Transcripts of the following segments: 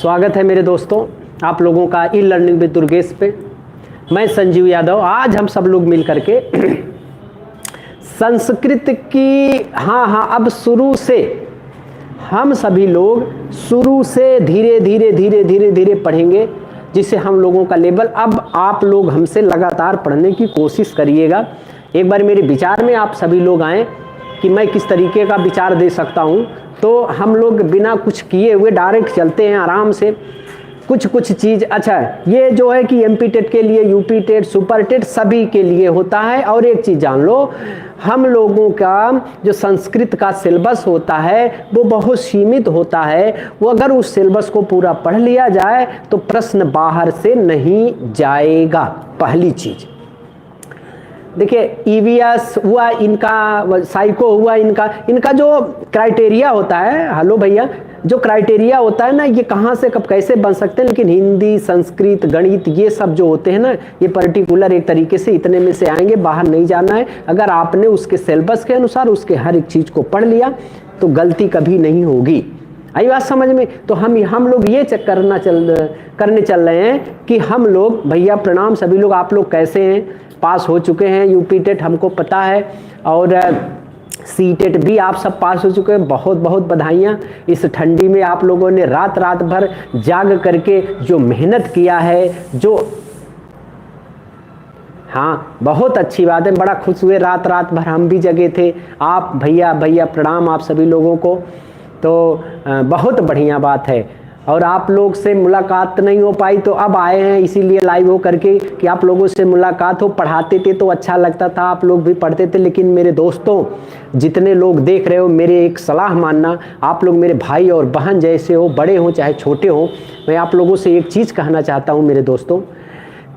स्वागत है मेरे दोस्तों आप लोगों का ई लर्निंग विद दुर्गेश पे। मैं संजीव यादव। आज हम सब लोग मिल करके संस्कृत की अब शुरू से हम सभी लोग शुरू से धीरे धीरे पढ़ेंगे, जिससे हम लोगों का लेवल, अब आप लोग हमसे लगातार पढ़ने की कोशिश करिएगा। एक बार मेरे विचार में आप सभी लोग आएँ कि मैं किस तरीके का विचार दे सकता हूँ, तो हम लोग बिना कुछ किए हुए डायरेक्ट चलते हैं आराम से। कुछ चीज़ अच्छा ये जो है कि एमपी टेट के लिए, यूपी टेट, सुपर टेट सभी के लिए होता है। और एक चीज़ जान लो, हम लोगों का जो संस्कृत का सिलेबस होता है वो बहुत सीमित होता है। वो अगर उस सिलेबस को पूरा पढ़ लिया जाए तो प्रश्न बाहर से नहीं जाएगा। पहली चीज़ देखिए, ईवीएस हुआ इनका, साइको हुआ इनका जो क्राइटेरिया होता है, हेलो भैया, जो क्राइटेरिया होता है ना, ये कहाँ से कब कैसे बन सकते हैं। लेकिन हिंदी, संस्कृत, गणित ये सब जो होते हैं ना, ये पर्टिकुलर एक तरीके से इतने में से आएंगे, बाहर नहीं जाना है। अगर आपने उसके सिलेबस के अनुसार उसके हर एक चीज़ को पढ़ लिया तो गलती कभी नहीं होगी। आई बात समझ में? तो हम लोग ये चेक करने चल रहे हैं कि हम लोग, भैया प्रणाम सभी लोग, आप लोग कैसे हैं? पास हो चुके हैं यूपी टेट, हमको पता है, और सी टेट भी आप सब पास हो चुके हैं। बहुत बहुत बधाइयाँ। इस ठंडी में आप लोगों ने रात भर जाग करके जो मेहनत किया है, जो बहुत अच्छी बात है। बड़ा खुश हुए, रात भर हम भी जगे थे। आप भैया प्रणाम आप सभी लोगों को। तो बहुत बढ़िया बात है। और आप लोग से मुलाकात नहीं हो पाई तो अब आए हैं इसीलिए लाइव हो करके कि आप लोगों से मुलाकात हो। पढ़ाते थे तो अच्छा लगता था, आप लोग भी पढ़ते थे। लेकिन मेरे दोस्तों, जितने लोग देख रहे हो, मेरे एक सलाह मानना, आप लोग मेरे भाई और बहन जैसे हो, बड़े हो चाहे छोटे हो। मैं आप लोगों से एक चीज़ कहना चाहता हूँ मेरे दोस्तों,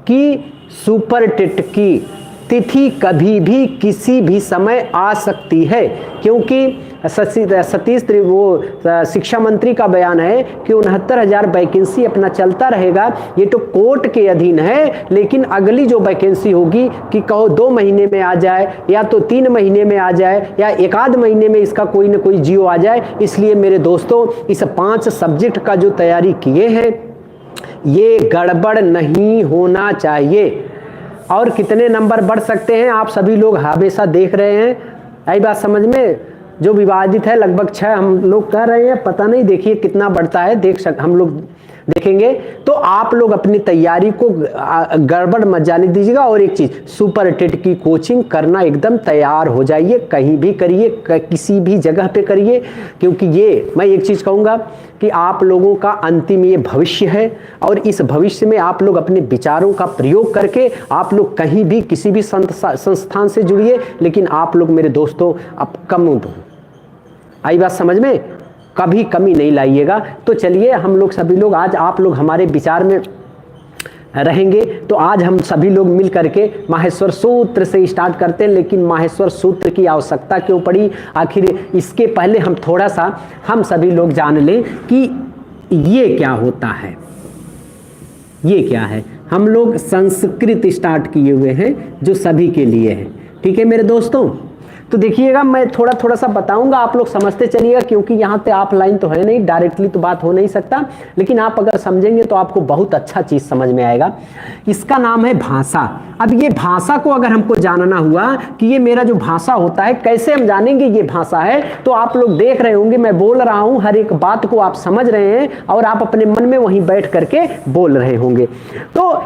कि सुपर टेट की तिथि कभी भी किसी भी समय आ सकती है। क्योंकि सतीश वो शिक्षा मंत्री का बयान है कि 69,000 वैकेंसी अपना चलता रहेगा। ये तो कोर्ट के अधीन है, लेकिन अगली जो वैकेंसी होगी, कि कहो 2 महीने में आ जाए या तो 3 महीने में आ जाए या 1 महीने में इसका कोई ना कोई जियो आ जाए। इसलिए मेरे दोस्तों, इस 5 सब्जेक्ट का जो तैयारी किए हैं, ये गड़बड़ नहीं होना चाहिए। और कितने नंबर बढ़ सकते हैं आप सभी लोग हमेशा देख रहे हैं। आई बात समझ में? जो विवादित है लगभग 6 हम लोग कह रहे हैं, पता नहीं, देखिए कितना बढ़ता है। हम लोग देखेंगे। तो आप लोग अपनी तैयारी को गड़बड़ मत जाने दीजिएगा। और एक चीज़, सुपर टेट की कोचिंग करना, एकदम तैयार हो जाइए। कहीं भी करिए, किसी भी जगह पे करिए, क्योंकि ये मैं एक चीज़ कहूँगा कि आप लोगों का अंतिम ये भविष्य है। और इस भविष्य में आप लोग अपने विचारों का प्रयोग करके आप लोग कहीं भी किसी भी संस्थान से जुड़िए। लेकिन आप लोग मेरे दोस्तों अब कम आई बात समझ में, कभी कमी नहीं लाइएगा। तो चलिए हम लोग सभी लोग, आज आप लोग हमारे विचार में रहेंगे। तो आज हम सभी लोग मिल करके माहेश्वर सूत्र से स्टार्ट करते हैं। लेकिन माहेश्वर सूत्र की आवश्यकता क्यों पड़ी? आखिर इसके पहले हम थोड़ा सा हम सभी लोग जान लें कि ये क्या होता है, ये क्या है। हम लोग संस्कृत स्टार्ट किए हुए हैं जो सभी के लिए है। ठीक है मेरे दोस्तों? तो देखिएगा, मैं थोड़ा सा बताऊंगा, आप लोग समझते चलिएगा। क्योंकि यहाँ पे ऑफलाइन तो है नहीं, डायरेक्टली तो बात हो नहीं सकता। लेकिन आप अगर समझेंगे तो आपको बहुत अच्छा चीज़ समझ में आएगा। इसका नाम है भाषा। अब ये भाषा को अगर हमको जानना हुआ कि ये मेरा जो भाषा होता है, कैसे हम जानेंगे ये भाषा है? तो आप लोग देख रहे होंगे, मैं बोल रहा हूँ, हर एक बात को आप समझ रहे हैं और आप अपने मन में वहीं बैठ करके बोल रहे होंगे। तो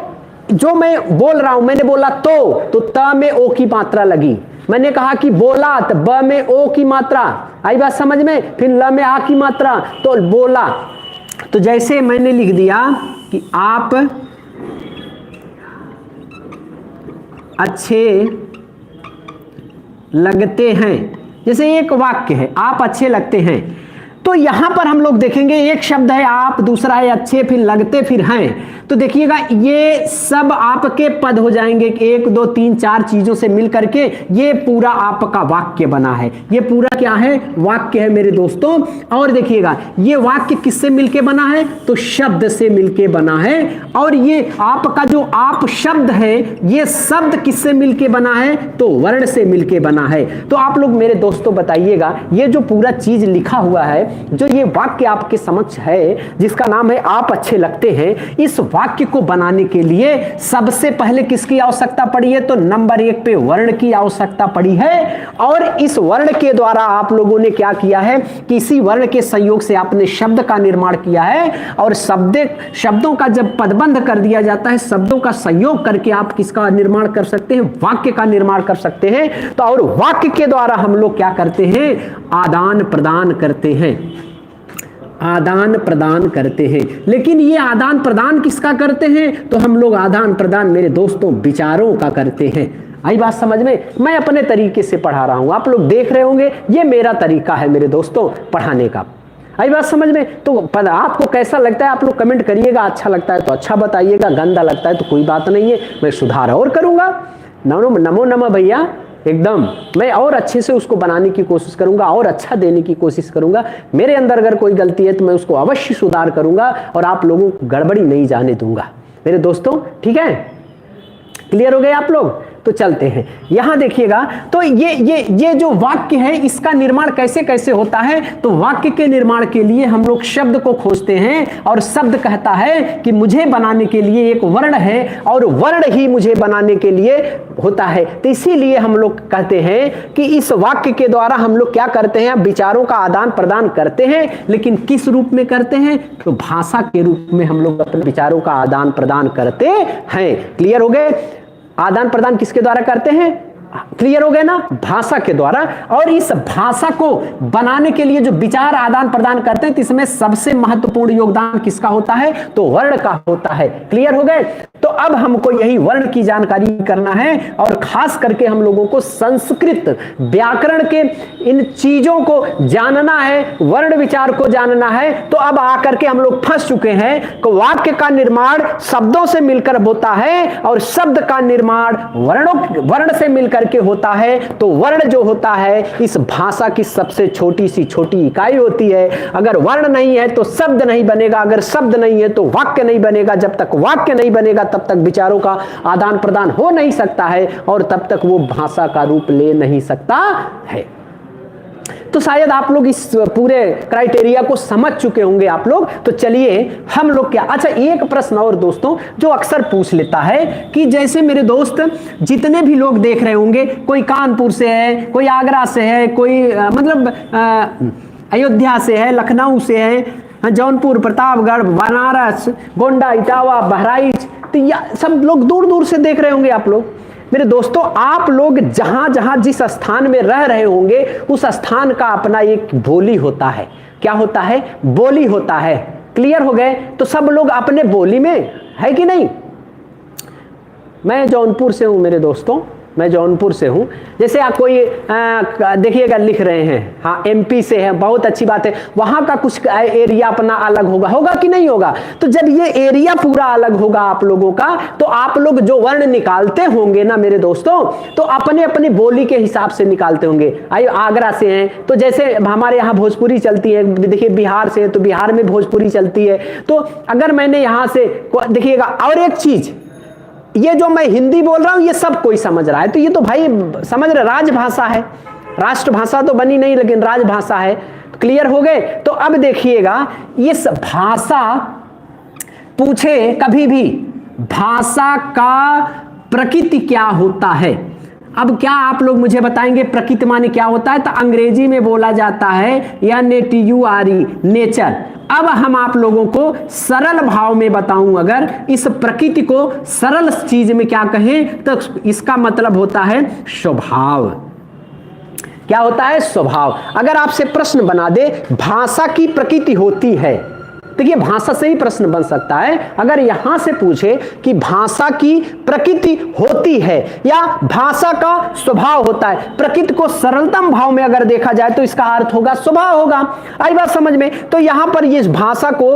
जो मैं बोल रहा हूँ, मैंने बोला तो त में ओ की मात्रा लगी। मैंने कहा कि बोला, तो ब में ओ की मात्रा आई बात समझ में, फिर ल में आ की मात्रा, तो बोला। तो जैसे मैंने लिख दिया कि आप अच्छे लगते हैं, जैसे एक वाक्य है, आप अच्छे लगते हैं। तो यहां पर हम लोग देखेंगे, एक शब्द है आप, दूसरा है अच्छे, फिर लगते, फिर हैं। तो देखिएगा, ये सब आपके पद हो जाएंगे। 1 2 3 4 चीजों से मिल करके ये पूरा आपका वाक्य बना है। ये पूरा क्या है? वाक्य है मेरे दोस्तों। और देखिएगा, ये वाक्य किससे मिलके बना है? तो शब्द से मिलके बना है। और ये आपका जो आप शब्द है, ये शब्द किससे मिलके बना है? तो वर्ण से मिलके बना है। तो आप लोग मेरे दोस्तों बताइएगा, ये जो पूरा चीज लिखा हुआ है, जो ये वाक्य आपके समक्ष है जिसका नाम है आप अच्छे लगते हैं, इस वाक्य को बनाने के लिए सबसे पहले किसकी आवश्यकता पड़ी है? तो नंबर 1 पे वर्ण की आवश्यकता पड़ी है। और इस वर्ण के द्वारा आप लोगों ने क्या किया है कि इसी वर्ण के संयोग से आपने शब्द का निर्माण किया है। और शब्दों का जब पदबंध कर दिया जाता है, शब्दों का संयोग करके आप किसका निर्माण कर सकते हैं? वाक्य का निर्माण कर सकते हैं। तो और वाक्य के द्वारा हम लोग क्या करते हैं? आदान प्रदान करते हैं, आदान प्रदान करते हैं। लेकिन ये आदान प्रदान किसका करते हैं? तो हम लोग आदान प्रदान मेरे दोस्तों विचारों का करते हैं। आई बात समझ में? मैं अपने तरीके से पढ़ा रहा हूं, आप लोग देख रहे होंगे, ये मेरा तरीका है मेरे दोस्तों पढ़ाने का। आई बात समझ में? तो आपको कैसा लगता है आप लोग कमेंट करिएगा। अच्छा लगता है तो अच्छा बताइएगा, गंदा लगता है तो कोई बात नहीं है, मैं सुधार और करूंगा। नमो नमः भैया, एकदम मैं और अच्छे से उसको बनाने की कोशिश करूंगा और अच्छा देने की कोशिश करूंगा। मेरे अंदर अगर कोई गलती है तो मैं उसको अवश्य सुधार करूंगा और आप लोगों को गड़बड़ी नहीं जाने दूंगा मेरे दोस्तों। ठीक है, क्लियर हो गए आप लोग? तो चलते हैं, यहां देखिएगा। तो ये जो वाक्य है इसका निर्माण कैसे कैसे होता है? तो वाक्य के निर्माण के लिए हम लोग शब्द को खोजते हैं और शब्द कहता है कि मुझे बनाने के लिए एक वर्ण है और वर्ण ही मुझे बनाने के लिए होता है। तो इसीलिए हम लोग कहते हैं कि इस वाक्य के द्वारा हम लोग क्या करते हैं? विचारों का आदान प्रदान करते हैं। लेकिन किस रूप में करते हैं? तो भाषा के रूप में हम लोग अपने विचारों का आदान प्रदान करते हैं। क्लियर हो गए? आदान प्रदान किसके द्वारा करते हैं? क्लियर हो गए ना? भाषा के द्वारा। और इस भाषा को बनाने के लिए जो विचार आदान प्रदान करते हैं, तो इसमें सबसे महत्वपूर्ण योगदान किसका होता है? तो वर्ण का होता है। क्लियर हो गए? तो अब हमको यही वर्ण की जानकारी करना है और खास करके हम लोगों को संस्कृत व्याकरण के इन चीजों को जानना है, वर्ण विचार को जानना है। तो अब आकर के हम लोग फंस चुके हैं कि वाक्य का निर्माण शब्दों से मिलकर होता है और शब्द का निर्माण वर्ण से मिलकर के होता है। तो वर्ण जो होता है इस भाषा की सबसे छोटी सी छोटी इकाई होती है। अगर वर्ण नहीं है तो शब्द नहीं बनेगा, अगर शब्द नहीं है तो वाक्य नहीं बनेगा। जब तक वाक्य नहीं बनेगा तब तक विचारों का आदान प्रदान हो नहीं सकता है और तब तक वो भाषा का रूप ले नहीं सकता है। तो शायद आप लोग इस पूरे क्राइटेरिया को समझ चुके होंगे आप लोग। तो चलिए हम लोग क्या, अच्छा एक प्रश्न और दोस्तों जो अक्सर पूछ लेता है कि जैसे मेरे दोस्त जितने भी लोग देख रहे होंगे, कोई कानपुर से है, कोई आगरा से है, कोई मतलब अयोध्या से है, लखनऊ से है, जौनपुर, प्रतापगढ़, बनारस, गोंडा, इटावा, बहराइच, तो सब लोग दूर दूर से देख रहे होंगे आप लोग। मेरे दोस्तों आप लोग जहां जहां जिस स्थान में रह रहे होंगे उस स्थान का अपना एक बोली होता है। क्या होता है? बोली होता है। क्लियर हो गए? तो सब लोग अपने बोली में है कि नहीं? मैं जौनपुर से हूं मेरे दोस्तों, मैं जौनपुर से हूं। जैसे आप कोई देखिएगा लिख रहे हैं, हाँ एमपी से है, बहुत अच्छी बात है। वहां का कुछ एरिया अपना अलग होगा कि नहीं होगा? तो जब ये एरिया पूरा अलग होगा आप लोगों का, तो आप लोग जो वर्ण निकालते होंगे ना मेरे दोस्तों, तो अपने अपनी बोली के हिसाब से निकालते होंगे। आगरा से हैं तो जैसे हमारे यहाँ भोजपुरी चलती है, देखिए बिहार से है तो बिहार में भोजपुरी चलती है। तो अगर मैंने यहाँ से देखिएगा, और एक चीज, ये जो मैं हिंदी बोल रहा हूं ये सब कोई समझ रहा है, तो ये तो भाई समझ रहे राजभाषा है, राष्ट्रभाषा तो बनी नहीं लेकिन राजभाषा है। क्लियर हो गए? तो अब देखिएगा, इस भाषा पूछे कभी भी भाषा का प्रकृति क्या होता है। अब क्या आप लोग मुझे बताएंगे प्रकृति माने क्या होता है? तो अंग्रेजी में बोला जाता है या नेटियुआरी, नेचर। अब हम आप लोगों को सरल भाव में बताऊं, अगर इस प्रकृति को सरल चीज में क्या कहें तो इसका मतलब होता है स्वभाव। क्या होता है? स्वभाव। अगर आपसे प्रश्न बना दे भाषा की प्रकृति होती है, देखिए भाषा से ही प्रश्न बन सकता है। अगर यहां से पूछे कि भाषा की प्रकृति होती है या भाषा का स्वभाव होता है, प्रकृति को सरलतम भाव में अगर देखा जाए तो इसका अर्थ होगा स्वभाव होगा। आई बात समझ में? तो यहां पर ये भाषा को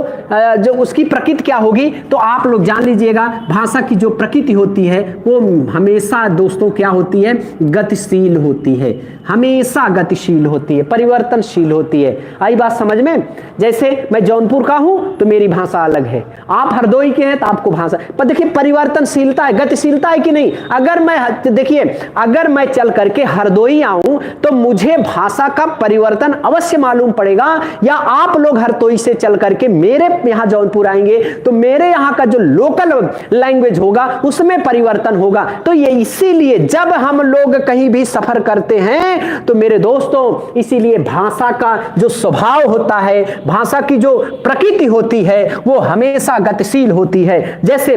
जो उसकी प्रकृति क्या होगी, तो आप लोग जान लीजिएगा भाषा की जो प्रकृति होती है वो हमेशा दोस्तों क्या होती है? गतिशील होती है, हमेशा गतिशील होती है, परिवर्तनशील होती है। आई बात समझ में? जैसे मैं जौनपुर का हूं हूं तो मेरी भाषा अलग है, आप हरदोई के हैं तो आपको भाषा पर देखिए परिवर्तनशीलता है, गतिशीलता है कि नहीं। अगर मैं देखिए अगर मैं चल करके हरदोई आऊं तो मुझे भाषा का परिवर्तन अवश्य मालूम पड़ेगा, या आप लोग हरदोई से चल करके मेरे यहां जौनपुर आएंगे तो मेरे यहां का जो लोकल लैंग्वेज होगा उसमें परिवर्तन होगा। तो ये इसीलिए जब हम लोग कहीं भी सफर करते हैं तो मेरे दोस्तों इसीलिए भाषा का जो स्वभाव होता है, भाषा की जो प्रकृति होती है वो हमेशा गतिशील होती है। जैसे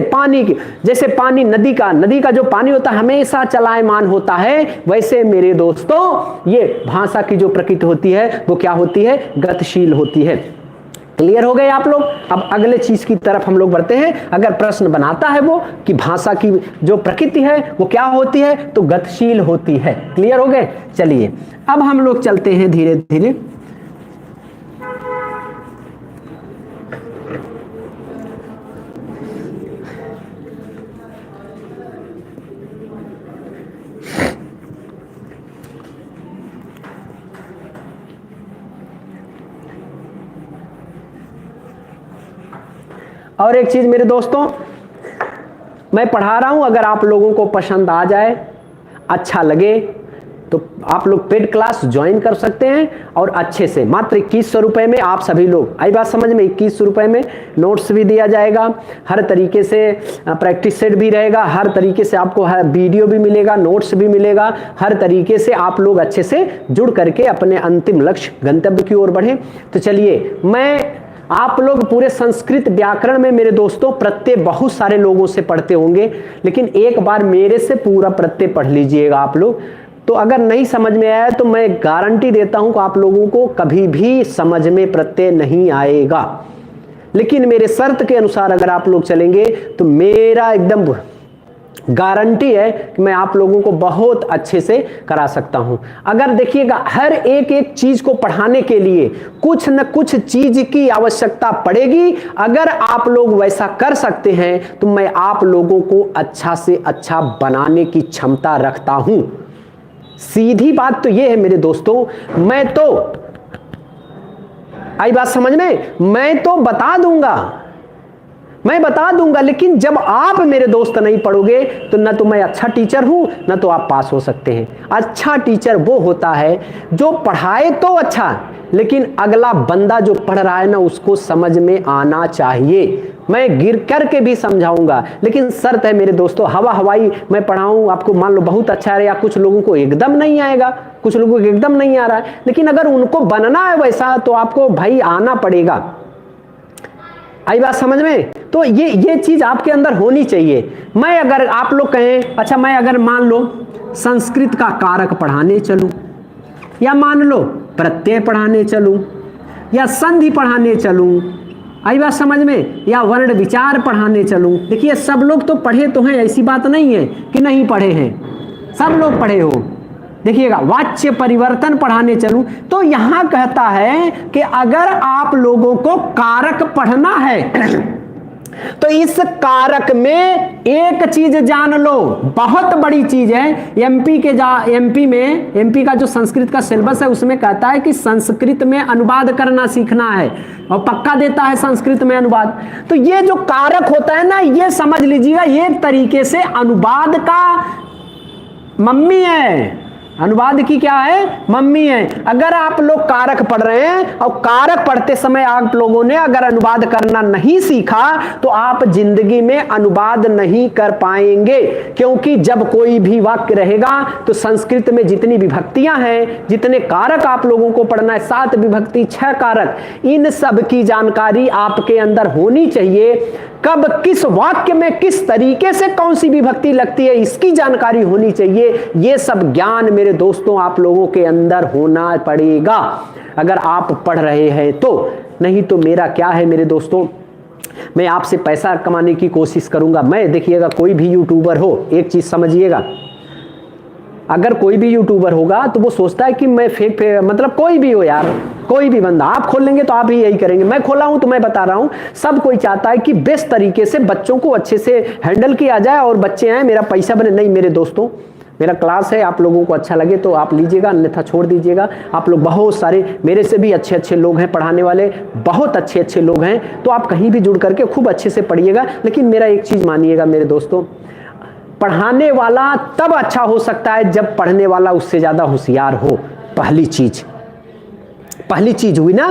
पानी नदी का जो पानी होता है हमेशा चलायमान होता है, वैसे मेरे दोस्तों ये भाषा की जो प्रकृति होती है वो क्या होती है, गतिशील होती है। क्लियर हो गए आप लोग। अब अगले चीज की तरफ हम लोग बढ़ते हैं। अगर प्रश्न बनाता है वो कि भाषा की जो प्रकृति है वो क्या होती है, तो गतिशील होती है। क्लियर हो गए। चलिए अब हम लोग चलते हैं धीरे धीरे। और एक चीज मेरे दोस्तों, मैं पढ़ा रहा हूं, अगर आप लोगों को पसंद आ जाए, अच्छा लगे, तो आप लोग पेड क्लास ज्वाइन कर सकते हैं और अच्छे से मात्र 2100 रुपए में आप सभी लोग, आई बात समझ में, 2100 रुपए में नोट्स भी दिया जाएगा, हर तरीके से प्रैक्टिस सेट भी रहेगा, हर तरीके से आपको हर वीडियो भी मिलेगा, नोट्स भी मिलेगा, हर तरीके से आप लोग अच्छे से जुड़ करके अपने अंतिम लक्ष्य गंतव्य की ओर बढ़े। तो चलिए, मैं आप लोग पूरे संस्कृत व्याकरण में मेरे दोस्तों प्रत्यय बहुत सारे लोगों से पढ़ते होंगे, लेकिन एक बार मेरे से पूरा प्रत्यय पढ़ लीजिएगा आप लोग। तो अगर नहीं समझ में आया तो मैं गारंटी देता हूं कि आप लोगों को कभी भी समझ में प्रत्यय नहीं आएगा, लेकिन मेरे शर्त के अनुसार अगर आप लोग चलेंगे तो मेरा एकदम गारंटी है कि मैं आप लोगों को बहुत अच्छे से करा सकता हूं। अगर देखिएगा, हर एक चीज को पढ़ाने के लिए कुछ न कुछ चीज की आवश्यकता पड़ेगी। अगर आप लोग वैसा कर सकते हैं तो मैं आप लोगों को अच्छा से अच्छा बनाने की क्षमता रखता हूं। सीधी बात तो यह है मेरे दोस्तों, मैं तो, आई बात समझ में, मैं तो बता दूंगा, लेकिन जब आप मेरे दोस्त नहीं पढ़ोगे तो न तो मैं अच्छा टीचर हूं, न तो आप पास हो सकते हैं। अच्छा टीचर वो होता है जो पढ़ाए तो अच्छा, लेकिन अगला बंदा जो पढ़ रहा है ना उसको समझ में आना चाहिए। मैं गिर करके भी समझाऊंगा, लेकिन शर्त है मेरे दोस्तों, हवाई मैं पढ़ाऊं आपको, मान लो बहुत अच्छा है, या कुछ लोगों को एकदम नहीं आएगा, कुछ लोगों को एकदम नहीं आ रहा है, लेकिन अगर उनको बनना है वैसा तो आपको भाई आना पड़ेगा। आई बात समझ में। तो ये चीज आपके अंदर होनी चाहिए। मैं अगर आप लोग कहें, अच्छा मैं अगर मान लो संस्कृत का कारक पढ़ाने चलूं, या मान लो प्रत्यय पढ़ाने चलूं, या संधि पढ़ाने चलूं, आई बात समझ में, या वर्ण विचार पढ़ाने चलूं। देखिए सब लोग तो पढ़े तो हैं, ऐसी बात नहीं है कि नहीं पढ़े हैं, सब लोग पढ़े हो। देखिएगा, वाच्य परिवर्तन पढ़ाने चलूं तो यहां कहता है कि अगर आप लोगों को कारक पढ़ना है तो इस कारक में एक चीज जान लो, बहुत बड़ी चीज है। एमपी का जो संस्कृत का सिलेबस है उसमें कहता है कि संस्कृत में अनुवाद करना सीखना है, और पक्का देता है संस्कृत में अनुवाद। तो ये जो कारक होता है ना, ये समझ लीजिएगा, ये तरीके से अनुवाद का मम्मी है, अनुवाद की क्या है, मम्मी है। अगर आप लोग कारक पढ़ रहे हैं और कारक पढ़ते समय आप लोगों ने अगर अनुवाद करना नहीं सीखा तो आप जिंदगी में अनुवाद नहीं कर पाएंगे, क्योंकि जब कोई भी वाक्य रहेगा तो संस्कृत में जितनी विभक्तियां हैं, जितने कारक आप लोगों को पढ़ना है, 7 विभक्ति 6 कारक, इन सब की जानकारी आपके अंदर होनी चाहिए। कब किस वाक्य में किस तरीके से कौन सी विभक्ति लगती है इसकी जानकारी होनी चाहिए। ये सब ज्ञान मेरे दोस्तों आप लोगों के अंदर होना पड़ेगा अगर आप पढ़ रहे हैं तो। नहीं तो मेरा क्या है मेरे दोस्तों, मैं आपसे पैसा कमाने की कोशिश करूंगा। मैं, देखिएगा, कोई भी यूट्यूबर हो, एक चीज समझिएगा, अगर कोई भी यूट्यूबर होगा तो वो सोचता है कि मैं फेक मतलब कोई भी हो यार, कोई भी बंदा, आप खोल लेंगे तो आप ही यही करेंगे। मैं खोला हूं तो मैं बता रहा हूं, सब कोई चाहता है कि बेस्ट तरीके से बच्चों को अच्छे से हैंडल किया जाए और बच्चे आए मेरा पैसा बने। नहीं मेरे दोस्तों, मेरा क्लास है, आप लोगों को अच्छा लगे तो आप लीजिएगा, अन्यथा छोड़ दीजिएगा। आप लोग बहुत सारे मेरे से भी अच्छे अच्छे लोग हैं पढ़ाने वाले, बहुत अच्छे अच्छे लोग हैं, तो आप कहीं भी जुड़ करके खूब अच्छे से पढ़िएगा। लेकिन मेरा एक चीज़ मानिएगा मेरे दोस्तों, पढ़ाने वाला तब अच्छा हो सकता है जब पढ़ने वाला उससे ज़्यादा होशियार हो। पहली चीज़ हुई ना।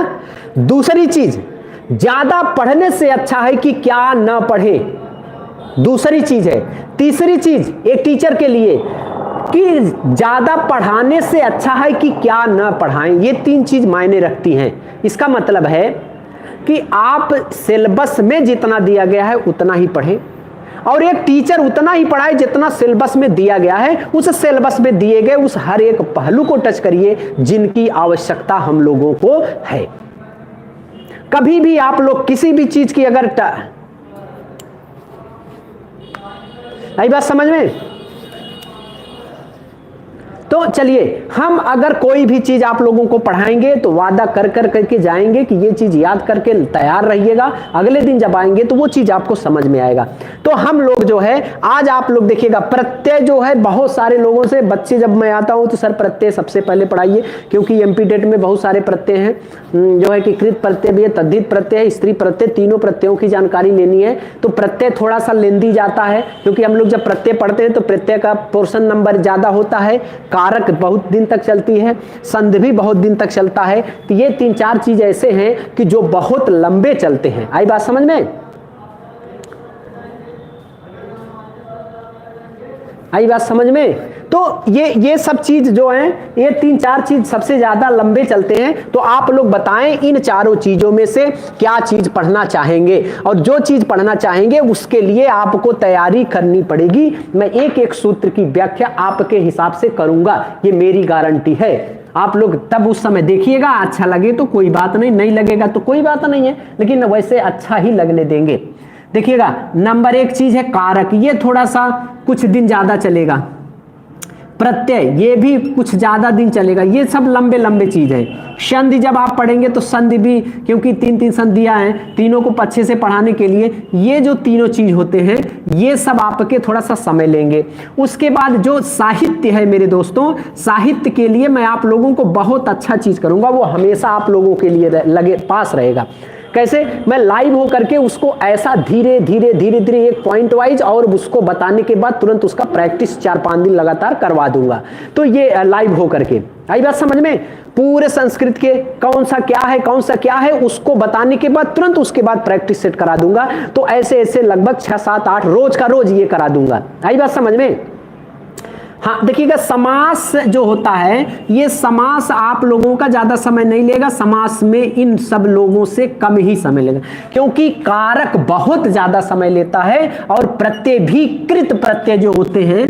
दूसरी चीज़, ज़्यादा पढ़ने से अच्छा है कि क्या न पढ़े, दूसरी चीज़ है। तीसरी चीज़ एक टीचर के लिए कि ज़्यादा पढ़ाने से अच्छा है कि क्या न पढ़ाएं। ये 3 चीज़ मायने रखती हैं। इसका मतलब है कि आप सिलेबस में जितना दिया गया है उतना ही पढ़ें, और एक टीचर उतना ही पढ़ाए जितना सिलेबस में दिया गया है। उस सिलेबस में दिए गए उस हर एक पहलू को टच करिए जिनकी आवश्यकता हम लोगों को है। कभी भी आप लोग किसी भी चीज की अगर आई बात समझ में, तो चलिए हम अगर कोई भी चीज आप लोगों को पढ़ाएंगे तो वादा कर करके जाएंगे कि ये चीज याद करके तैयार रहिएगा, अगले दिन जब आएंगे तो वो चीज आपको समझ में आएगा। तो हम लोग जो है आज आप लोग देखिएगा, प्रत्यय जो है बहुत सारे लोगों से बच्चे जब मैं आता हूं तो सर प्रत्यय सबसे पहले पढ़ाइए, क्योंकि एमपी टेट में बहुत सारे प्रत्यय हैं, जो है कि कृत प्रत्यय भी है, तद्धित प्रत्यय है, स्त्री प्रत्यय, तीनों प्रत्ययों की जानकारी लेनी है। तो प्रत्यय थोड़ा सा लेंदी जाता है, क्योंकि हम लोग जब प्रत्यय पढ़ते हैं तो प्रत्यय का पोर्शन नंबर ज्यादा होता है, कारक बहुत दिन तक चलती है, संधि भी बहुत दिन तक चलता है। तो ये 3-4 चीज ऐसे हैं कि जो बहुत लंबे चलते हैं। आई बात समझ में, आई बात समझ में। तो ये सब चीज जो हैं, ये 3-4 चीज सबसे ज्यादा लंबे चलते हैं। तो आप लोग बताएं इन चारों चीजों में से क्या चीज पढ़ना चाहेंगे, और जो चीज पढ़ना चाहेंगे उसके लिए आपको तैयारी करनी पड़ेगी। मैं एक एक सूत्र की व्याख्या आपके हिसाब से करूंगा, ये मेरी गारंटी है। आप लोग तब उस समय देखिएगा, अच्छा लगे तो कोई बात नहीं, नहीं लगेगा तो कोई बात नहीं है, लेकिन वैसे अच्छा ही लगने देंगे। देखिएगा, नंबर 1 चीज है कारक, ये थोड़ा सा कुछ दिन ज्यादा चलेगा। प्रत्यय ये भी कुछ ज्यादा दिन चलेगा, ये सब लंबे लंबे चीज है। संधि जब आप पढ़ेंगे तो संधि भी, क्योंकि 3-3 संधियां हैं, तीनों को अच्छे से पढ़ाने के लिए ये जो तीनों चीज होते हैं ये सब आपके थोड़ा सा समय लेंगे। उसके बाद जो साहित्य है मेरे दोस्तों, साहित्य के लिए मैं आप लोगों को बहुत अच्छा चीज करूंगा, वो हमेशा आप लोगों के लिए लगे पास रहेगा। कैसे? मैं लाइव होकर के उसको ऐसा धीरे धीरे धीरे धीरे एक पॉइंट वाइज और उसको बताने के बाद तुरंत उसका प्रैक्टिस 4-5 दिन लगातार करवा दूंगा। तो ये लाइव होकर के आई बात समझ में। पूरे संस्कृत के कौन सा क्या है उसको बताने के बाद तुरंत उसके बाद प्रैक्टिस सेट करा दूंगा। तो ऐसे ऐसे लगभग 6-7-8 रोज का रोज ये करा दूंगा। आई बात समझ में। हाँ देखिएगा, समास जो होता है, ये समास आप लोगों का ज्यादा समय नहीं लेगा, समास में इन सब लोगों से कम ही समय लेगा, क्योंकि कारक बहुत ज्यादा समय लेता है, और प्रत्यय भी, कृत प्रत्यय जो होते हैं,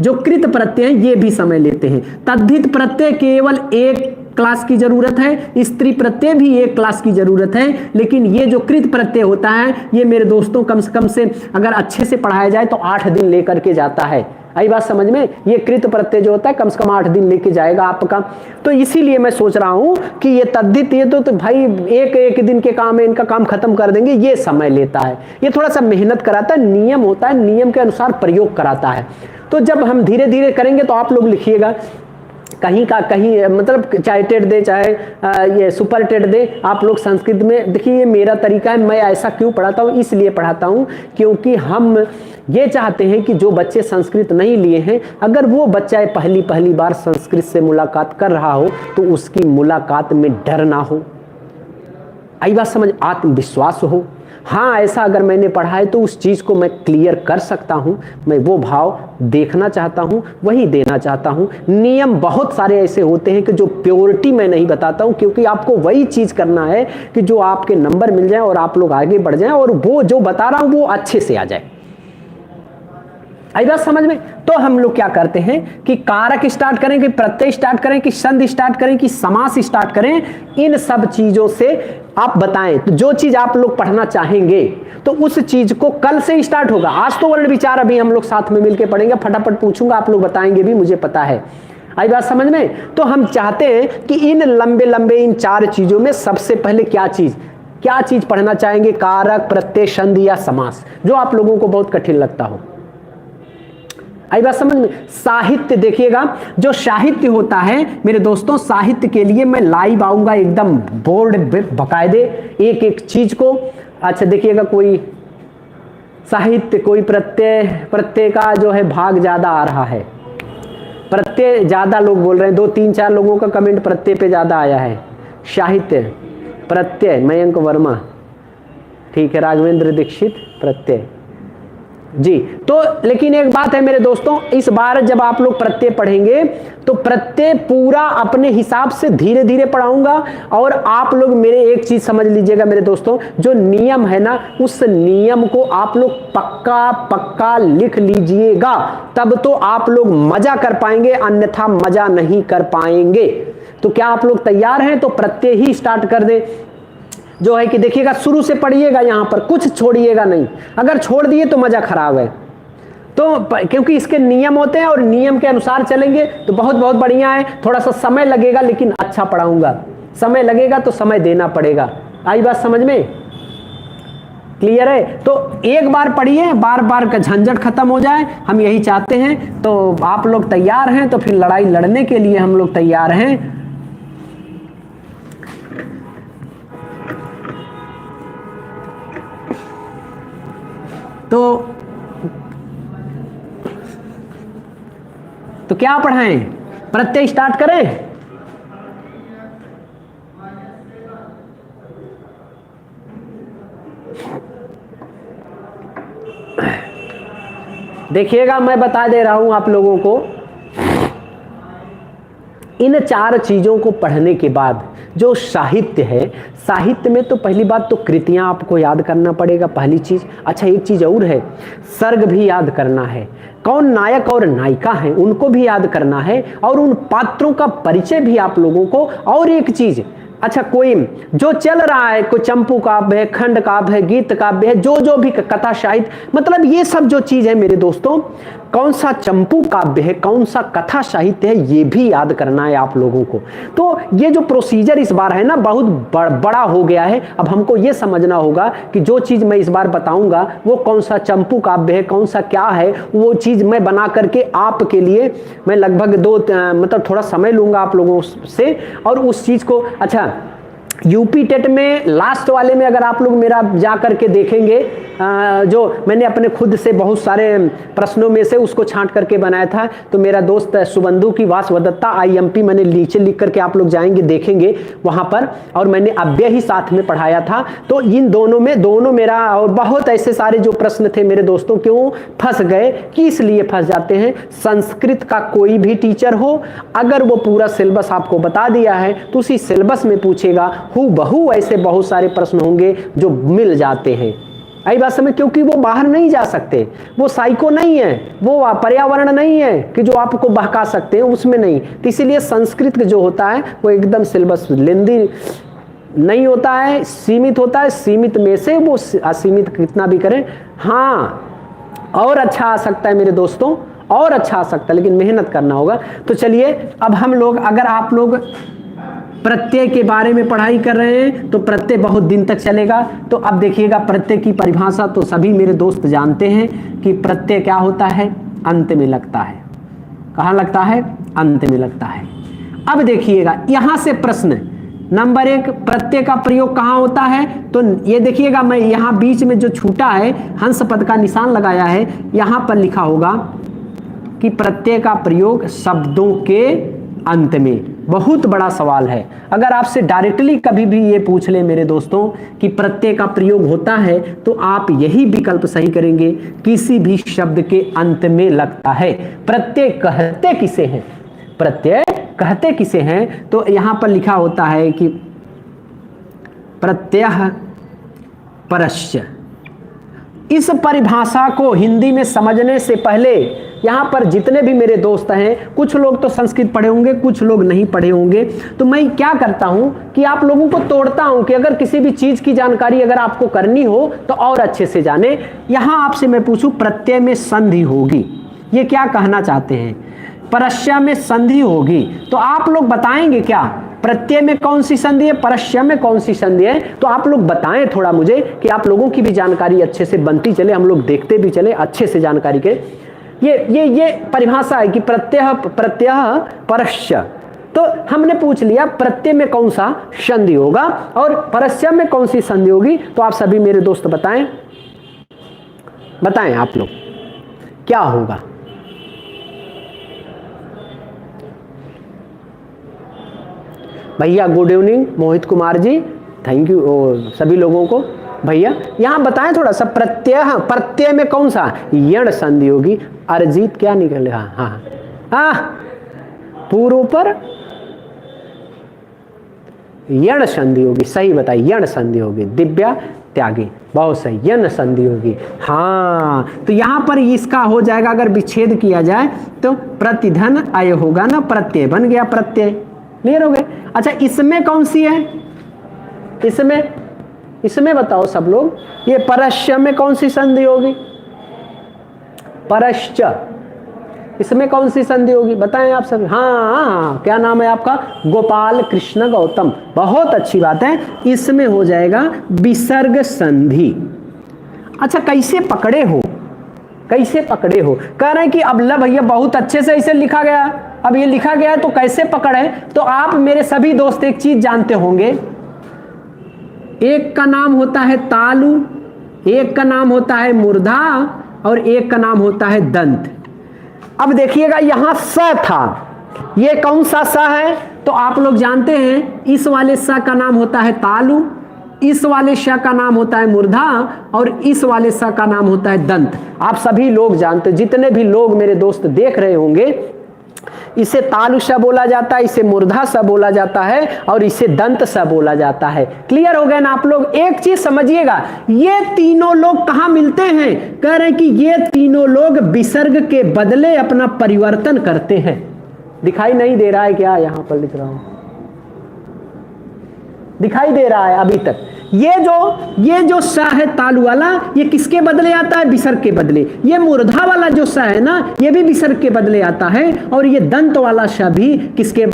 जो कृत प्रत्यय हैं, ये भी समय लेते हैं। तद्धित प्रत्यय केवल 1 क्लास की जरूरत है, स्त्री प्रत्यय भी 1 क्लास की जरूरत है, लेकिन ये जो कृत प्रत्यय होता है ये मेरे दोस्तों कम से अगर अच्छे से पढ़ाया जाए तो 8 दिन लेकर के जाता है। आई बात समझ में। ये कृत प्रत्यय जो होता है कम से कम 8 दिन लेके जाएगा आपका। तो इसीलिए मैं सोच रहा हूं कि ये तद्धित, ये तो भाई एक दिन के काम है, इनका काम खत्म कर देंगे, ये समय लेता है, ये थोड़ा सा मेहनत कराता है, नियम होता है, नियम के अनुसार प्रयोग कराता है। तो जब हम धीरे धीरे करेंगे तो आप लोग लिखिएगा, कहीं का कहीं, मतलब चाहे टेट दे चाहे ये सुपर टेट दे, आप लोग संस्कृत में देखिए, ये मेरा तरीका है। मैं ऐसा क्यों पढ़ाता हूँ? इसलिए पढ़ाता हूँ क्योंकि हम ये चाहते हैं कि जो बच्चे संस्कृत नहीं लिए हैं, अगर वो बच्चा पहली बार संस्कृत से मुलाकात कर रहा हो तो उसकी मुलाकात में डर ना हो, आई बात समझ, आत्मविश्वास हो। हाँ, ऐसा अगर मैंने पढ़ा है तो उस चीज़ को मैं क्लियर कर सकता हूँ, मैं वो भाव देखना चाहता हूँ, वही देना चाहता हूँ। नियम बहुत सारे ऐसे होते हैं कि जो प्योरिटी मैं नहीं बताता हूँ, क्योंकि आपको वही चीज़ करना है कि जो आपके नंबर मिल जाए और आप लोग आगे बढ़ जाएं, और वो जो बता रहा हूँ वो अच्छे से आ जाए। आई बात समझ में। तो हम लोग क्या करते हैं कि कारक स्टार्ट करें, कि प्रत्यय स्टार्ट करें, कि संधि स्टार्ट करें, कि समास स्टार्ट करें, इन सब चीजों से आप बताएं। तो जो चीज आप लोग पढ़ना चाहेंगे तो उस चीज को कल से स्टार्ट होगा। आज तो वर्ण विचार अभी हम लोग साथ में मिलकर पढ़ेंगे, फटाफट पूछूंगा, आप लोग बताएंगे भी, मुझे पता है। आई बात समझ में। तो हम चाहते हैं कि इन लंबे इन 4 चीजों में सबसे पहले क्या चीज पढ़ना चाहेंगे? कारक, प्रत्यय, संधि या समास, जो आप लोगों को बहुत कठिन लगता हो। आई बात समझ में। साहित्य देखिएगा, जो साहित्य होता है मेरे दोस्तों, साहित्य के लिए मैं लाइव आऊंगा एकदम बोर्ड बकायदे एक एक चीज को। अच्छा देखिएगा, कोई साहित्य, कोई प्रत्यय का जो है भाग ज्यादा आ रहा है, प्रत्यय ज्यादा लोग बोल रहे हैं, 2-3-4 लोगों का कमेंट प्रत्यय पे ज्यादा आया है। साहित्य प्रत्यय, मयंक वर्मा, ठीक है, राघवेंद्र दीक्षित प्रत्यय जी। तो लेकिन एक बात है मेरे दोस्तों, इस बार जब आप लोग प्रत्यय पढ़ेंगे तो प्रत्यय पूरा अपने हिसाब से धीरे धीरे पढ़ाऊंगा। और आप लोग मेरे एक चीज समझ लीजिएगा मेरे दोस्तों, जो नियम है ना, उस नियम को आप लोग पक्का पक्का लिख लीजिएगा, तब तो आप लोग मजा कर पाएंगे, अन्यथा मजा नहीं कर पाएंगे। तो क्या आप लोग तैयार हैं? तो प्रत्यय ही स्टार्ट कर दे। जो है कि देखिएगा, शुरू से पढ़िएगा, यहां पर कुछ छोड़िएगा नहीं, अगर छोड़ दिए तो मजा खराब है। तो क्योंकि इसके नियम होते हैं और नियम के अनुसार चलेंगे तो बहुत बहुत बढ़िया है। थोड़ा सा समय लगेगा लेकिन अच्छा पढ़ाऊंगा, समय लगेगा तो समय देना पड़ेगा। आई बात समझ में? क्लियर है? तो एक बार पढ़िए, बार बार का झंझट खत्म हो जाए, हम यही चाहते हैं। तो आप लोग तैयार हैं? तो फिर लड़ाई लड़ने के लिए हम लोग तैयार हैं। तो क्या पढ़ाएं? प्रत्यय स्टार्ट करें? देखिएगा, मैं बता दे रहा हूं आप लोगों को, इन 4 चीजों को पढ़ने के बाद जो साहित्य है, साहित्य में तो पहली बात तो कृतियां आपको याद करना पड़ेगा, पहली चीज। अच्छा एक चीज और है, सर्ग भी याद करना है, कौन नायक और नायिका हैं उनको भी याद करना है, और उन पात्रों का परिचय भी आप लोगों को। और एक चीज, अच्छा कोई जो चल रहा है, कोई चंपू काव्य है, खंड काव्य है, गीत काव्य है, जो भी कथा साहित्य, मतलब ये सब जो चीज है मेरे दोस्तों, कौन सा चंपू काव्य है, कौन सा कथा साहित्य है, ये भी याद करना है आप लोगों को। तो ये जो प्रोसीजर इस बार है ना, बहुत बड़ा हो गया है। अब हमको ये समझना होगा कि जो चीज मैं इस बार बताऊंगा वो कौन सा चंपू काव्य है, कौन सा क्या है, वो चीज मैं बना करके आपके लिए मैं लगभग मतलब थोड़ा समय लूंगा आप लोगों से, और उस चीज को। अच्छा यूपी टेट में लास्ट वाले में अगर आप लोग मेरा जा करके देखेंगे, जो मैंने अपने खुद से बहुत सारे प्रश्नों में से उसको छांट करके बनाया था, तो मेरा दोस्त सुबंधु की वासवदत्ता IMP मैंने नीचे लिख करके, आप लोग जाएंगे देखेंगे वहां पर, और मैंने अव्यय ही साथ में पढ़ाया था। तो इन दोनों मेरा, और बहुत ऐसे सारे जो प्रश्न थे मेरे दोस्तों, क्यों फंस गए, किस लिए फंस जाते हैं। संस्कृत का कोई भी टीचर हो, अगर वो पूरा सिलेबस आपको बता दिया है तो उसी सिलेबस में पूछेगा, हूबहू ऐसे बहुत सारे प्रश्न होंगे जो मिल जाते हैं। आई बात समझ? क्योंकि वो बाहर नहीं जा सकते, वो साइको नहीं है, वो पर्यावरण नहीं है कि जो आपको बहका सकते हैं, उसमें नहीं। तो इसीलिए संस्कृत जो होता है वो एकदम सिलेबस लेंदी नहीं होता है, सीमित होता है। सीमित में से वो असीमित कितना भी करें, हाँ और अच्छा आ सकता है मेरे दोस्तों, और अच्छा आ सकता है, लेकिन मेहनत करना होगा। तो चलिए अब हम लोग, अगर आप लोग प्रत्यय के बारे में पढ़ाई कर रहे हैं तो प्रत्यय बहुत दिन तक चलेगा। तो अब देखिएगा, प्रत्यय की परिभाषा तो सभी मेरे दोस्त जानते हैं कि प्रत्यय क्या होता है, अंत में लगता है। कहाँ लगता है? अंत में लगता है। अब देखिएगा यहां से प्रश्न नंबर 1, प्रत्यय का प्रयोग कहाँ होता है? तो ये देखिएगा, मैं यहां बीच में जो छूटा है हंस पद का निशान लगाया है, यहां पर लिखा होगा कि प्रत्यय का प्रयोग शब्दों के अंत में। बहुत बड़ा सवाल है, अगर आपसे डायरेक्टली कभी भी ये पूछ ले मेरे दोस्तों कि प्रत्यय का प्रयोग होता है, तो आप यही विकल्प सही करेंगे, किसी भी शब्द के अंत में लगता है। प्रत्यय कहते किसे हैं? प्रत्यय कहते किसे हैं? तो यहां पर लिखा होता है कि प्रत्ययः परस्य। इस परिभाषा को हिंदी में समझने से पहले यहाँ पर जितने भी मेरे दोस्त हैं, कुछ लोग तो संस्कृत पढ़े होंगे, कुछ लोग नहीं पढ़े होंगे, तो मैं क्या करता हूँ कि आप लोगों को तोड़ता हूँ कि अगर किसी भी चीज़ की जानकारी अगर आपको करनी हो तो और अच्छे से जाने। यहाँ आपसे मैं पूछूं, प्रत्यय में संधि होगी, ये क्या कहना चाहते हैं? परस्य में संधि होगी, तो आप लोग बताएंगे क्या प्रत्यय में कौन सी संधि है, परस्य में कौन सी संधि है? तो आप लोग बताएं थोड़ा मुझे, कि आप लोगों की भी जानकारी अच्छे से बनती चले, हम लोग देखते भी चले अच्छे से जानकारी के। ये परिभाषा है कि प्रत्यय परस्य। तो हमने पूछ लिया प्रत्यय में कौन सा संधि होगा और परस्य में कौन सी संधि होगी। तो आप सभी मेरे दोस्त बताएं आप लोग क्या होगा। भैया good evening Mohit Kumar ji, thank you सभी लोगों को। भैया यहां बताएं थोड़ा सा, प्रत्यय में कौन सा यण संधि होगी। अरजीत क्या निकले, हाँ पूर्व पर यण संधि होगी, सही बताइए, यण संधि होगी। दिव्या त्यागी बहुत सही, यण संधि होगी। हाँ तो यहां पर इसका हो जाएगा, अगर विच्छेद किया जाए तो प्रतिधन अय होगा ना, प्रत्यय बन गया, प्रत्यय। क्लियर हो गए। अच्छा इसमें कौन सी है, इसमें बताओ सब लोग, ये परस्य में कौन सी संधि होगी। परश्च इसमें कौन सी संधि होगी बताएं आप सब। हाँ क्या नाम है आपका, गोपाल कृष्ण गौतम, बहुत अच्छी बात है। इसमें हो जाएगा विसर्ग संधि। अच्छा कैसे पकड़े हो, कह रहे हैं कि अब ल भैया बहुत अच्छे से इसे लिखा गया, अब ये लिखा गया है तो कैसे पकड़े। तो आप मेरे सभी दोस्त एक चीज जानते होंगे, एक का नाम होता है तालु, एक का नाम होता है मूर्धा और एक का नाम होता है दंत। अब देखिएगा यहां स था, ये कौन सा स है, तो आप लोग जानते हैं इस वाले स का नाम होता है तालु, इस वाले श का नाम होता है मूर्धा और इस वाले स का नाम होता है दंत। आप सभी लोग जानते, जितने भी लोग मेरे दोस्त देख रहे होंगे, इसे तालु स बोला जाता है, इसे मूर्धा स बोला जाता है और इसे दंत स बोला जाता है। क्लियर हो गए ना आप लोग। एक चीज समझिएगा, ये तीनों लोग कहां मिलते हैं, कह रहे हैं कि ये तीनों लोग विसर्ग के बदले अपना परिवर्तन करते हैं। दिखाई नहीं दे रहा है क्या, यहां पर लिख रहा हूं, दिखाई दे रहा है अभी तक। ये जो स है तालु वाला, ये किसके बदले आता है, विसर्ग के बदले। ये मूर्धा वाला जो स है ना, ये भी विसर्ग के बदले आता है और ये दंत वाला स भी किसके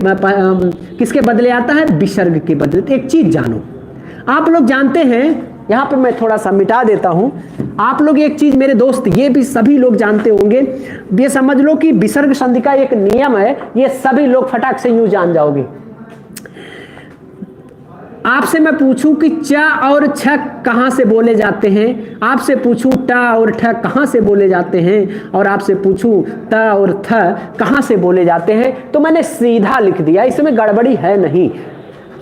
बदले आता है, विसर्ग के बदले। तो एक चीज जानो, आप लोग जानते हैं, यहां पर मैं थोड़ा सा मिटा देता हूं, आप लोग एक चीज मेरे दोस्त, ये भी सभी लोग जानते होंगे, ये समझ लो कि विसर्ग संधि का एक नियम है, ये सभी लोग फटाक से यूं जान जाओगे। आपसे मैं पूछूं कि च और छ कहां से बोले जाते हैं, आपसे पूछूं ट और ठ कहां से बोले जाते हैं, और आपसे पूछूं त और थ कहां से बोले जाते हैं, तो मैंने सीधा लिख दिया, इसमें गड़बड़ी है नहीं।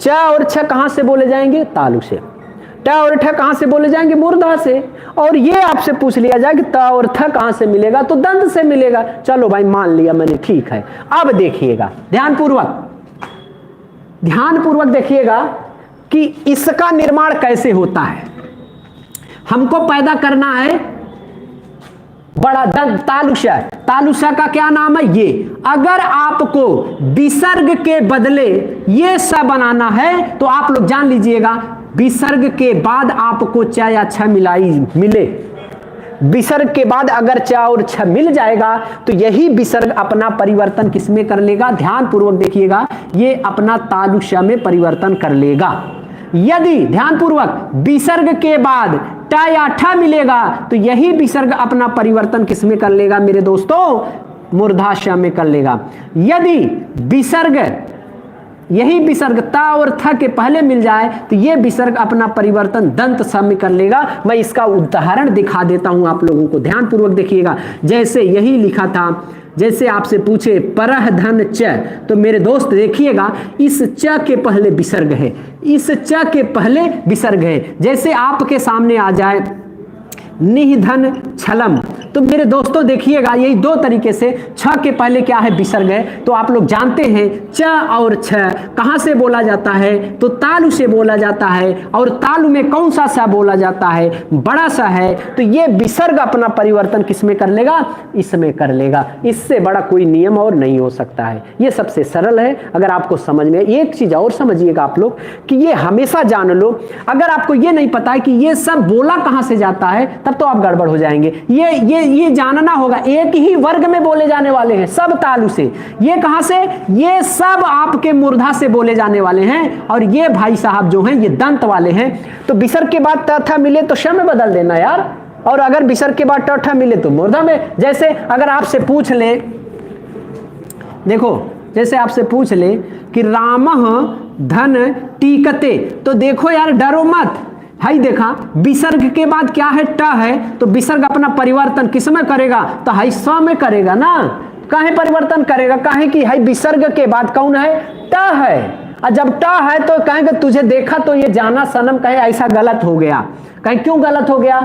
च और छ कहां से बोले जाएंगे, तालु से। ट और ठ कहां से बोले जाएंगे, मूर्धा से। और ये आपसे पूछ लिया जाए कि त और थ कहां से मिलेगा, तो दंत से मिलेगा। चलो भाई मान लिया मैंने, ठीक है। अब देखिएगा ध्यानपूर्वक देखिएगा कि इसका निर्माण कैसे होता है। हमको पैदा करना है बड़ा दंत तालुसा का क्या नाम है, ये। अगर आपको विसर्ग के बदले ये स बनाना है तो आप लोग जान लीजिएगा, विसर्ग के बाद आपको च या छ मिले, विसर्ग के बाद अगर च और छ मिल जाएगा तो यही विसर्ग अपना परिवर्तन किसमें कर लेगा, ध्यान पूर्वक देखिएगा, ये अपना तालुष्य में परिवर्तन कर लेगा। यदि ध्यान पूर्वक विसर्ग के बाद ट या ठ मिलेगा तो यही विसर्ग अपना परिवर्तन किसमें कर लेगा मेरे दोस्तों, मूर्धाशय में कर लेगा। यदि विसर्ग यही विसर्ग ता और थ के पहले मिल जाए तो ये विसर्ग अपना परिवर्तन दंत स में कर लेगा। मैं इसका उदाहरण दिखा देता हूं आप लोगों को, ध्यान पूर्वक देखिएगा। जैसे यही लिखा था, जैसे आपसे पूछे परह धन च, तो मेरे दोस्त देखिएगा इस च के पहले विसर्ग है, इस च के पहले विसर्ग है। जैसे आपके सामने आ जाए निधन छलम, तो मेरे दोस्तों देखिएगा यही दो तरीके से, छ के पहले क्या है, विसर्ग है। तो आप लोग जानते हैं च और छ कहां से बोला जाता है, तो तालु से बोला जाता है। और तालु में कौन सा सा बोला जाता है, बड़ा सा है। तो ये विसर्ग अपना परिवर्तन किसमें कर लेगा, इसमें कर लेगा। इससे बड़ा कोई नियम और नहीं हो सकता है, ये सबसे सरल है। अगर आपको समझ में, एक चीज और समझिएगा आप लोग कि ये हमेशा जान लो, अगर आपको ये नहीं पता है कि ये सब बोला कहां से जाता है, तब तो आप गड़बड़ हो जाएंगे। ये जानना होगा, एक ही वर्ग में बोले जाने वाले हैं सब तालु से। ये कहां से, ये सब आपके मूर्धा से बोले जाने वाले हैं, और ये भाई साहब जो हैं ये दंत वाले हैं। तो विसर्ग के बाद तथा मिले तो श में बदल देना यार, और अगर विसर्ग के बाद ट मिले तो मूर्धा में। जैसे अगर आपसे पूछ ले, देखो जैसे आपसे पूछ ले कि रामः धन टीकते, तो देखो यार डरो मत, हाई देखा विसर्ग के बाद क्या है, ट है, तो विसर्ग अपना परिवर्तन किस में करेगा, तो हाई स में करेगा ना। काहे परिवर्तन करेगा, काहे कि हाई विसर्ग के बाद कौन है, ट है, और जब ट है तो कहेंगे तुझे देखा तो ये जाना सनम, कहे ऐसा गलत हो गया। कहे क्यों गलत हो गया,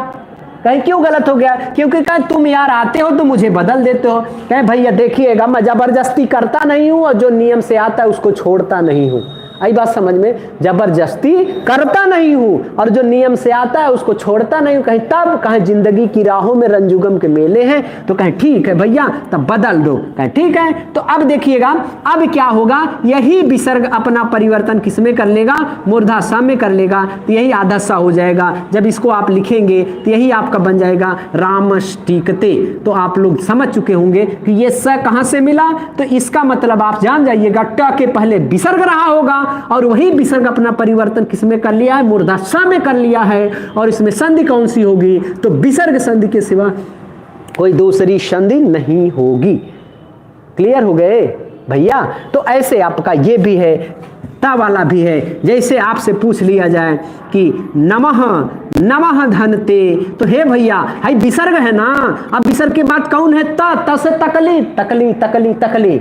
कहे क्यों गलत हो गया, क्योंकि कहे तुम यार आते हो तो मुझे बदल देते हो। कहे भैया देखिएगा मैं जबरदस्ती करता नहीं हूं और जो नियम से आता है उसको छोड़ता नहीं हूं। आई बात समझ में, जबरदस्ती करता नहीं हूं और जो नियम से आता है उसको छोड़ता नहीं हूं। कहीं तब कहें जिंदगी की राहों में रंजुगम के मेले हैं, तो कहें ठीक है भैया तब बदल दो। कहें ठीक है, तो अब देखिएगा अब क्या होगा, यही विसर्ग अपना परिवर्तन किसमें कर लेगा, मूर्धा स में कर लेगा, तो यही आधा सा हो जाएगा। जब इसको आप लिखेंगे तो यही आपका बन जाएगा रामष्टिकते। तो आप लोग समझ चुके होंगे कि ये स कहां से मिला, तो इसका मतलब आप जान जाइएगा ट के पहले विसर्ग रहा होगा और वही विसर्ग अपना परिवर्तन किसमें कर लिया है, मूर्धा स में कर लिया है। और इसमें संधि कौन सी होगी, तो विसर्ग संधि के सिवा कोई दूसरी संधि नहीं होगी। क्लियर हो गए भैया। तो ऐसे आपका ये भी है, ता वाला भी है। जैसे आपसे पूछ लिया जाए कि नमः नमः धनते, तो हे भैया हाई विसर्ग है ना, अब विसर्ग के बाद कौन है, त से तकली तकली तकली तकली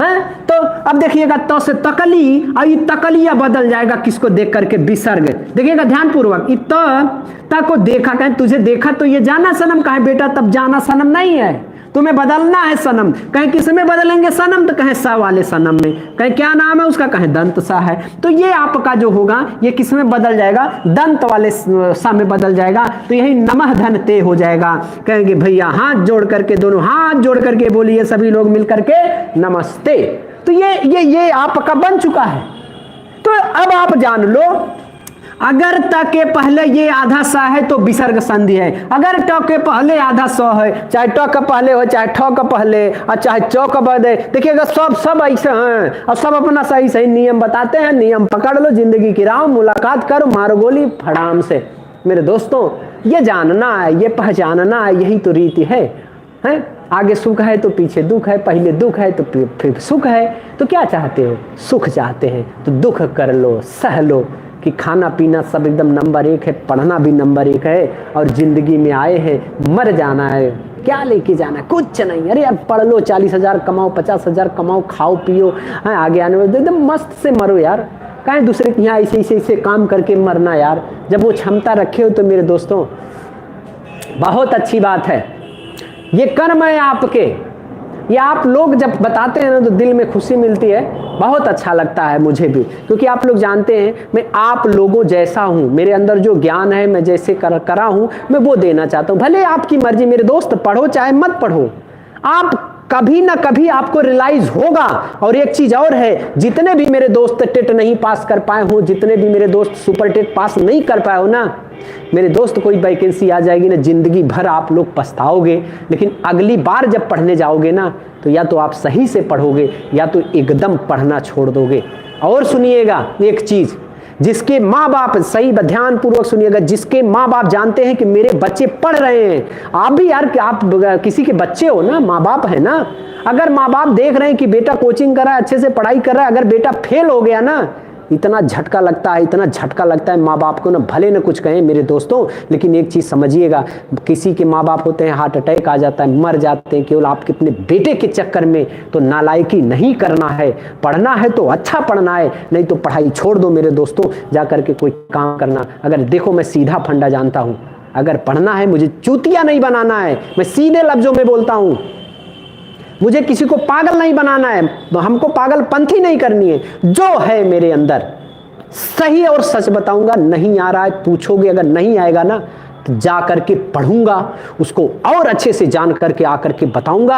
है। तो अब देखिएगा तो से तकली, और ये तकलिया बदल जाएगा किसको देख करके, विसर्ग। देखिएगा ध्यान पूर्वक, त को देखा, कहें तुझे देखा तो ये जाना सनम, कहे बेटा तब जाना सनम नहीं है, तुम्हें बदलना है सनम। कहें किस में बदलेंगे सनम, तो कहें सा वाले सनम में। कहें क्या नाम है उसका, कहें दंत सा है। तो ये आपका जो होगा ये किस में बदल जाएगा, दंत वाले सा में बदल जाएगा। तो यही नमः धनते हो जाएगा। कहेंगे भैया हाथ जोड़ करके, दोनों हाथ जोड़ करके बोलिए सभी लोग मिल करके नमस्ते। तो ये आपका बन चुका है। तो अब आप जान लो, अगर त के पहले ये आधा सा है तो विसर्ग संधि है, अगर ट के पहले आधा स है, चाहे ट का पहले हो चाहे ठ का पहले और चाहे च का बाद है, देखिएगा सब ऐसे हैं और सब अपना सही सही नियम बताते हैं। नियम पकड़ लो, जिंदगी की राह मुलाकात करो, मारो गोली फटाम से। मेरे दोस्तों ये जानना है, ये पहचानना है, यही तो रीति है। आगे सुख है तो पीछे दुख है, पहले दुख है तो फिर सुख है। तो क्या चाहते हो, सुख चाहते हैं तो दुख कर लो, सह लो कि खाना पीना सब एकदम नंबर 1 है, पढ़ना भी नंबर 1 है, और जिंदगी में आए हैं मर जाना है, क्या लेके जाना है, कुछ नहीं। अरे यार पढ़ लो, 40,000 कमाओ, 50,000 कमाओ, खाओ पियो, आगे आने में एकदम मस्त से मरो यार। कहें दूसरे के यहाँ ऐसे काम करके मरना यार, जब वो क्षमता रखे हो तो मेरे दोस्तों बहुत अच्छी बात है। ये कर्म है आपके, ये आप लोग जब बताते हैं ना तो दिल में खुशी मिलती है, बहुत अच्छा लगता है मुझे भी, क्योंकि आप लोग जानते हैं मैं आप लोगों जैसा हूं, मेरे अंदर जो ज्ञान है मैं जैसे करा हूं मैं वो देना चाहता हूं। भले आपकी मर्जी मेरे दोस्त, पढ़ो चाहे मत पढ़ो, आप कभी ना कभी आपको रियलाइज होगा। और एक चीज और है, जितने भी मेरे दोस्त टेट नहीं पास कर पाए हो, जितने भी मेरे दोस्त सुपर टेट पास नहीं कर पाए हो ना, मेरे दोस्त कोई वैकेंसी आ जाएगी ना, जिंदगी भर आप लोग पछताओगे, लेकिन अगली बार जब पढ़ने जाओगे ना तो या तो आप सही से पढ़ोगे या तो एकदम पढ़ना छोड़ दोगे। और सुनिएगा एक चीज, जिसके माँ बाप, सही ध्यान पूर्वक सुनिएगा, जिसके माँ बाप जानते हैं कि मेरे बच्चे पढ़ रहे हैं, आप भी यार आप किसी के बच्चे हो ना, माँ बाप है ना, अगर माँ बाप देख रहे हैं कि बेटा कोचिंग कर रहा है, अच्छे से पढ़ाई कर रहा है, अगर बेटा फेल हो गया ना, इतना झटका लगता है, इतना झटका लगता है माँ बाप को ना, भले ना कुछ कहें मेरे दोस्तों, लेकिन एक चीज़ समझिएगा, किसी के माँ बाप होते हैं हार्ट अटैक आ जाता है, मर जाते हैं केवल आपके अपने बेटे के चक्कर में। तो नालायकी नहीं करना है, पढ़ना है तो अच्छा पढ़ना है, नहीं तो पढ़ाई छोड़ दो मेरे दोस्तों, जा करके कोई काम करना। अगर देखो मैं सीधा फंडा जानता हूँ, अगर पढ़ना है मुझे चूतिया नहीं बनाना है, मैं सीधे लफ्जों में बोलता हूँ, मुझे किसी को पागल नहीं बनाना है, हमको पागलपंथी नहीं करनी है, जो है मेरे अंदर सही और सच बताऊंगा। नहीं आ रहा है पूछोगे, अगर नहीं आएगा ना तो जा करके पढ़ूंगा, उसको और अच्छे से जान करके आकर के बताऊंगा।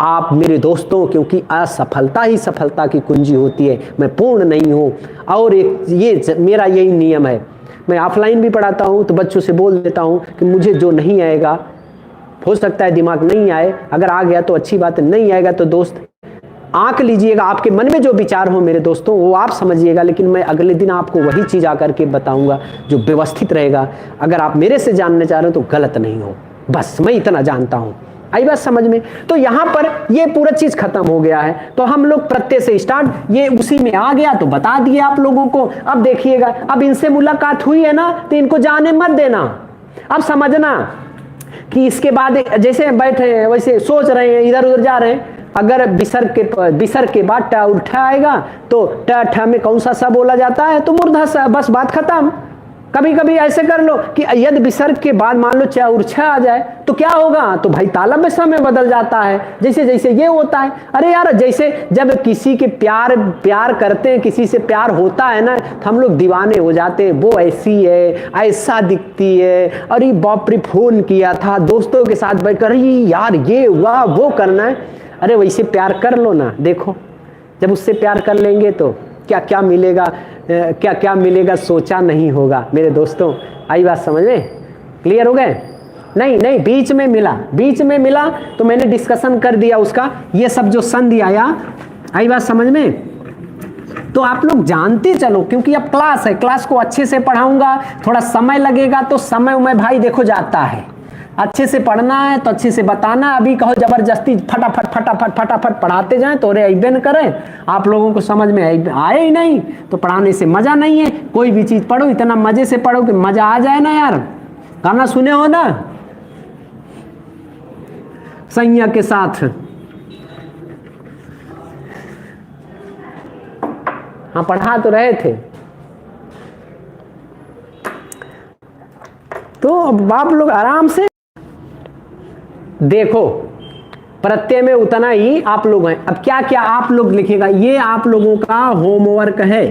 आप मेरे दोस्तों, क्योंकि असफलता ही सफलता की कुंजी होती है, मैं पूर्ण नहीं हूँ। और एक ये मेरा यही नियम है, मैं ऑफलाइन भी पढ़ाता हूँ तो बच्चों से बोल देता हूँ कि मुझे जो नहीं आएगा, हो सकता है दिमाग नहीं आए, अगर आ गया तो अच्छी बात है, नहीं आएगा तो दोस्त आंक लीजिएगा, आपके मन में जो विचार हो मेरे दोस्तों वो आप समझिएगा, लेकिन मैं अगले दिन आपको वही चीज़ आकर के बताऊंगा जो व्यवस्थित रहेगा। अगर आप मेरे से जानने चाह रहे हो तो गलत नहीं हो, बस मैं इतना जानता हूँ। आई बात समझ में? तो यहाँ पर ये पूरा चीज़ खत्म हो गया है। तो हम लोग प्रत्यय से स्टार्ट, ये उसी में आ गया तो बता दिए आप लोगों को। अब देखिएगा, अब इनसे मुलाकात हुई है ना, तो इनको जाने मत देना। अब समझना कि इसके बाद जैसे बैठे हैं वैसे सोच रहे हैं, इधर उधर जा रहे हैं, अगर बिसर के बाद ट उठा आएगा तो ट ठ में कौन सा सा बोला जाता है, तो मूर्धा सा, बस बात खत्म। कभी कभी ऐसे कर लो कि यदि विसर्ग के बाद मान लो च उर्छा आ जाए तो क्या होगा, तो भाई तालब समय बदल जाता है, जैसे जैसे ये होता है। अरे यार, जैसे जब किसी के प्यार करते हैं, किसी से प्यार होता है ना, तो हम लोग दीवाने हो जाते हैं, वो ऐसी है, ऐसा दिखती है, अरे बाप रे फोन किया था, दोस्तों के साथ बैठकर अरे यार ये हुआ, वो करना है। अरे वैसे प्यार कर लो ना, देखो जब उससे प्यार कर लेंगे तो क्या क्या मिलेगा, क्या क्या मिलेगा सोचा नहीं होगा मेरे दोस्तों। आई बात समझ में? क्लियर हो गए? नहीं, बीच में मिला तो मैंने डिस्कशन कर दिया उसका, ये सब जो संधि आया। आई बात समझ में? तो आप लोग जानते चलो, क्योंकि अब क्लास है, क्लास को अच्छे से पढ़ाऊंगा, थोड़ा समय लगेगा, तो समय में भाई देखो जाता है। अच्छे से पढ़ना है तो अच्छे से बताना। अभी कहो जबरदस्ती फटाफट पढ़ाते जाएं तो अरे अइबे न करें, आप लोगों को समझ में आए ही नहीं तो पढ़ाने से मजा नहीं है। कोई भी चीज पढ़ो इतना मजे से पढ़ो कि मजा आ जाए ना यार। गाना सुने हो ना सैया के साथ? हाँ पढ़ा तो रहे थे। तो अब आप लोग आराम से देखो, प्रत्यय में उतना ही आप लोग हैं। अब क्या क्या आप लोग लिखेगा, ये आप लोगों का होमवर्क है,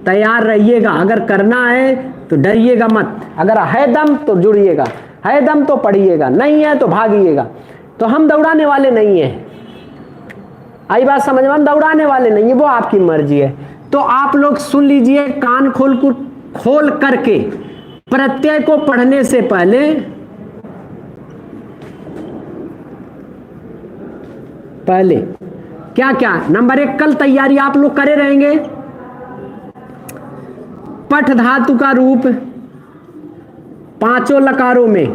तैयार रहिएगा। अगर करना है तो डरिएगा मत, अगर है दम तो जुड़िएगा, है दम तो पढ़िएगा, नहीं है तो भागिएगा। तो हम दौड़ाने वाले नहीं हैं, आई बात समझ में? हम दौड़ाने वाले नहीं है, वो आपकी मर्जी है। तो आप लोग सुन लीजिए कान खोल करके, प्रत्यय को पढ़ने से पहले क्या क्या, नंबर 1 कल तैयारी आप लोग करे रहेंगे, पठ धातु का रूप 5 लकारों में,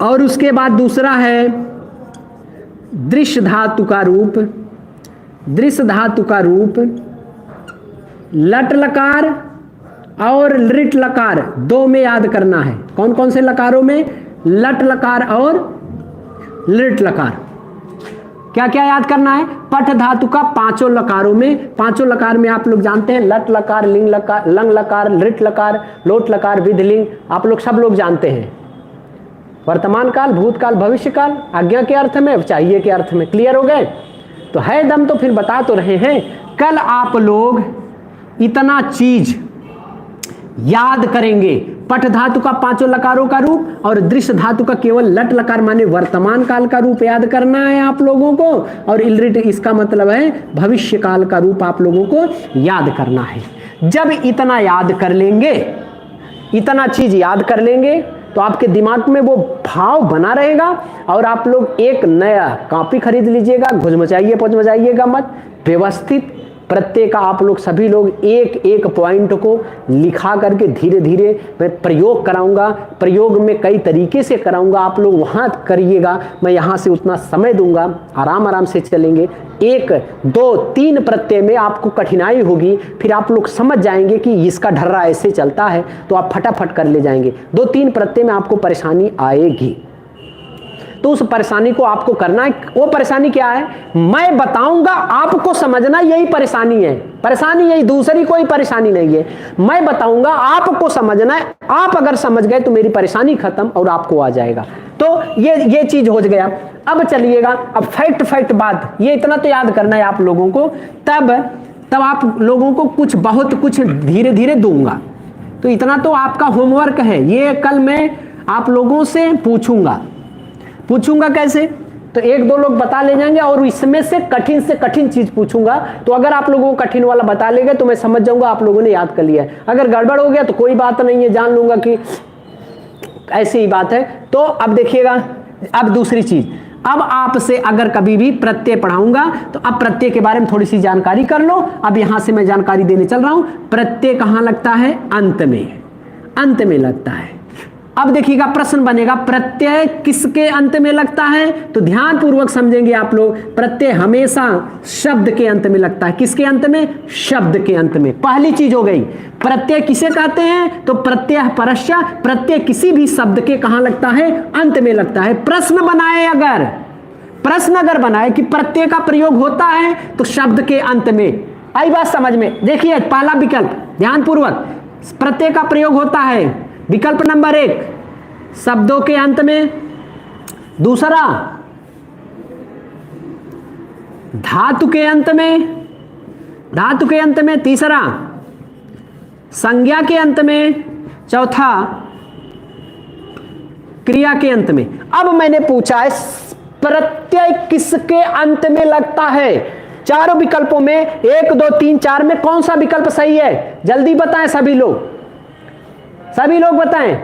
और उसके बाद दूसरा है दृश्य धातु का रूप, लट लकार और लिट लकार 2 में याद करना है। कौन कौन से लकारों में? लट लकार और लिट लकार। क्या क्या याद करना है? पठ धातु का 5 लकारों में, 5 लकार में आप लोग जानते हैं लट लकार, लिंग लकार, लंग लकार, लिट लकार, लोट लकार, विधिलिंग, आप लोग सब लोग जानते हैं। वर्तमान काल, भूतकाल, भविष्य काल, आज्ञा के अर्थ में, चाहिए के अर्थ में। क्लियर हो गए? तो है दम तो फिर बता तो रहे हैं। कल आप लोग इतना चीज याद करेंगे, पठ धातु का 5 लकारों का रूप और दृश्य धातु का केवल लट लकार माने वर्तमान काल का रूप याद करना है आप लोगों को, और इलरिट इसका मतलब है भविष्य काल का रूप आप लोगों को याद करना है। जब इतना याद कर लेंगे, इतना चीज याद कर लेंगे तो आपके दिमाग में वो भाव बना रहेगा, और आप लोग एक नया कॉपी खरीद लीजिएगा, घुसमचाइएगा मत, व्यवस्थित प्रत्यय का आप लोग सभी लोग एक एक पॉइंट को लिखा करके धीरे धीरे मैं प्रयोग कराऊंगा। प्रयोग में कई तरीके से कराऊंगा, आप लोग वहाँ करिएगा, मैं यहाँ से उतना समय दूंगा, आराम आराम से चलेंगे। 1 2 3 प्रत्यय में आपको कठिनाई होगी, फिर आप लोग समझ जाएंगे कि इसका ढर्रा ऐसे चलता है, तो आप फटाफट कर ले जाएंगे। 2-3 प्रत्यय में आपको परेशानी आएगी, तो उस परेशानी को आपको करना है। वो परेशानी क्या है मैं बताऊंगा, आपको समझना, यही परेशानी है। परेशानी यही, दूसरी कोई परेशानी नहीं है। मैं बताऊंगा, आपको समझना है। आप अगर समझ गए तो मेरी परेशानी खत्म और आपको आ जाएगा। तो ये चीज हो गया। अब चलिएगा, अब फैक्ट बात, ये इतना तो याद करना है आप लोगों को। तब आप लोगों को बहुत कुछ धीरे धीरे दूंगा। तो इतना तो आपका होमवर्क है। ये कल मैं आप लोगों से पूछूंगा कैसे, तो 1-2 लोग बता ले जाएंगे, और इसमें से कठिन चीज पूछूंगा। तो अगर आप लोगों को कठिन वाला बता लेंगे तो मैं समझ जाऊंगा आप लोगों ने याद कर लिया है। अगर गड़बड़ हो गया तो कोई बात नहीं है, जान लूंगा कि ऐसी ही बात है। तो अब देखिएगा, अब दूसरी चीज, अब आपसे अगर कभी भी प्रत्यय पढ़ाऊंगा तो अब प्रत्यय के बारे में थोड़ी सी जानकारी कर लो। अब यहां से मैं जानकारी देने चल रहा हूं। प्रत्यय कहां लगता है? अंत में, अंत में लगता है। अब देखिएगा प्रश्न बनेगा, प्रत्यय किसके अंत में लगता है? तो ध्यान पूर्वक समझेंगे आप लोग। प्रत्यय हमेशा शब्द के अंत में लगता है। किसके अंत में? शब्द के अंत में। पहली चीज हो गई। प्रत्यय किसे कहते हैं? तो प्रत्यय परस्य, प्रत्यय किसी भी शब्द के कहां लगता है? अंत में लगता है। प्रश्न अगर बनाए कि प्रत्यय का प्रयोग होता है तो शब्द के अंत में, आई बात समझ में? देखिए पहला विकल्प ध्यान पूर्वक, प्रत्यय का प्रयोग होता है विकल्प नंबर 1 शब्दों के अंत में, दूसरा धातु के अंत में, तीसरा संज्ञा के अंत में, चौथा क्रिया के अंत में। अब मैंने पूछा है प्रत्यय किसके अंत में लगता है? चारों विकल्पों में 1 2 3 4 में कौन सा विकल्प सही है? जल्दी बताएं सभी लोग बताएं।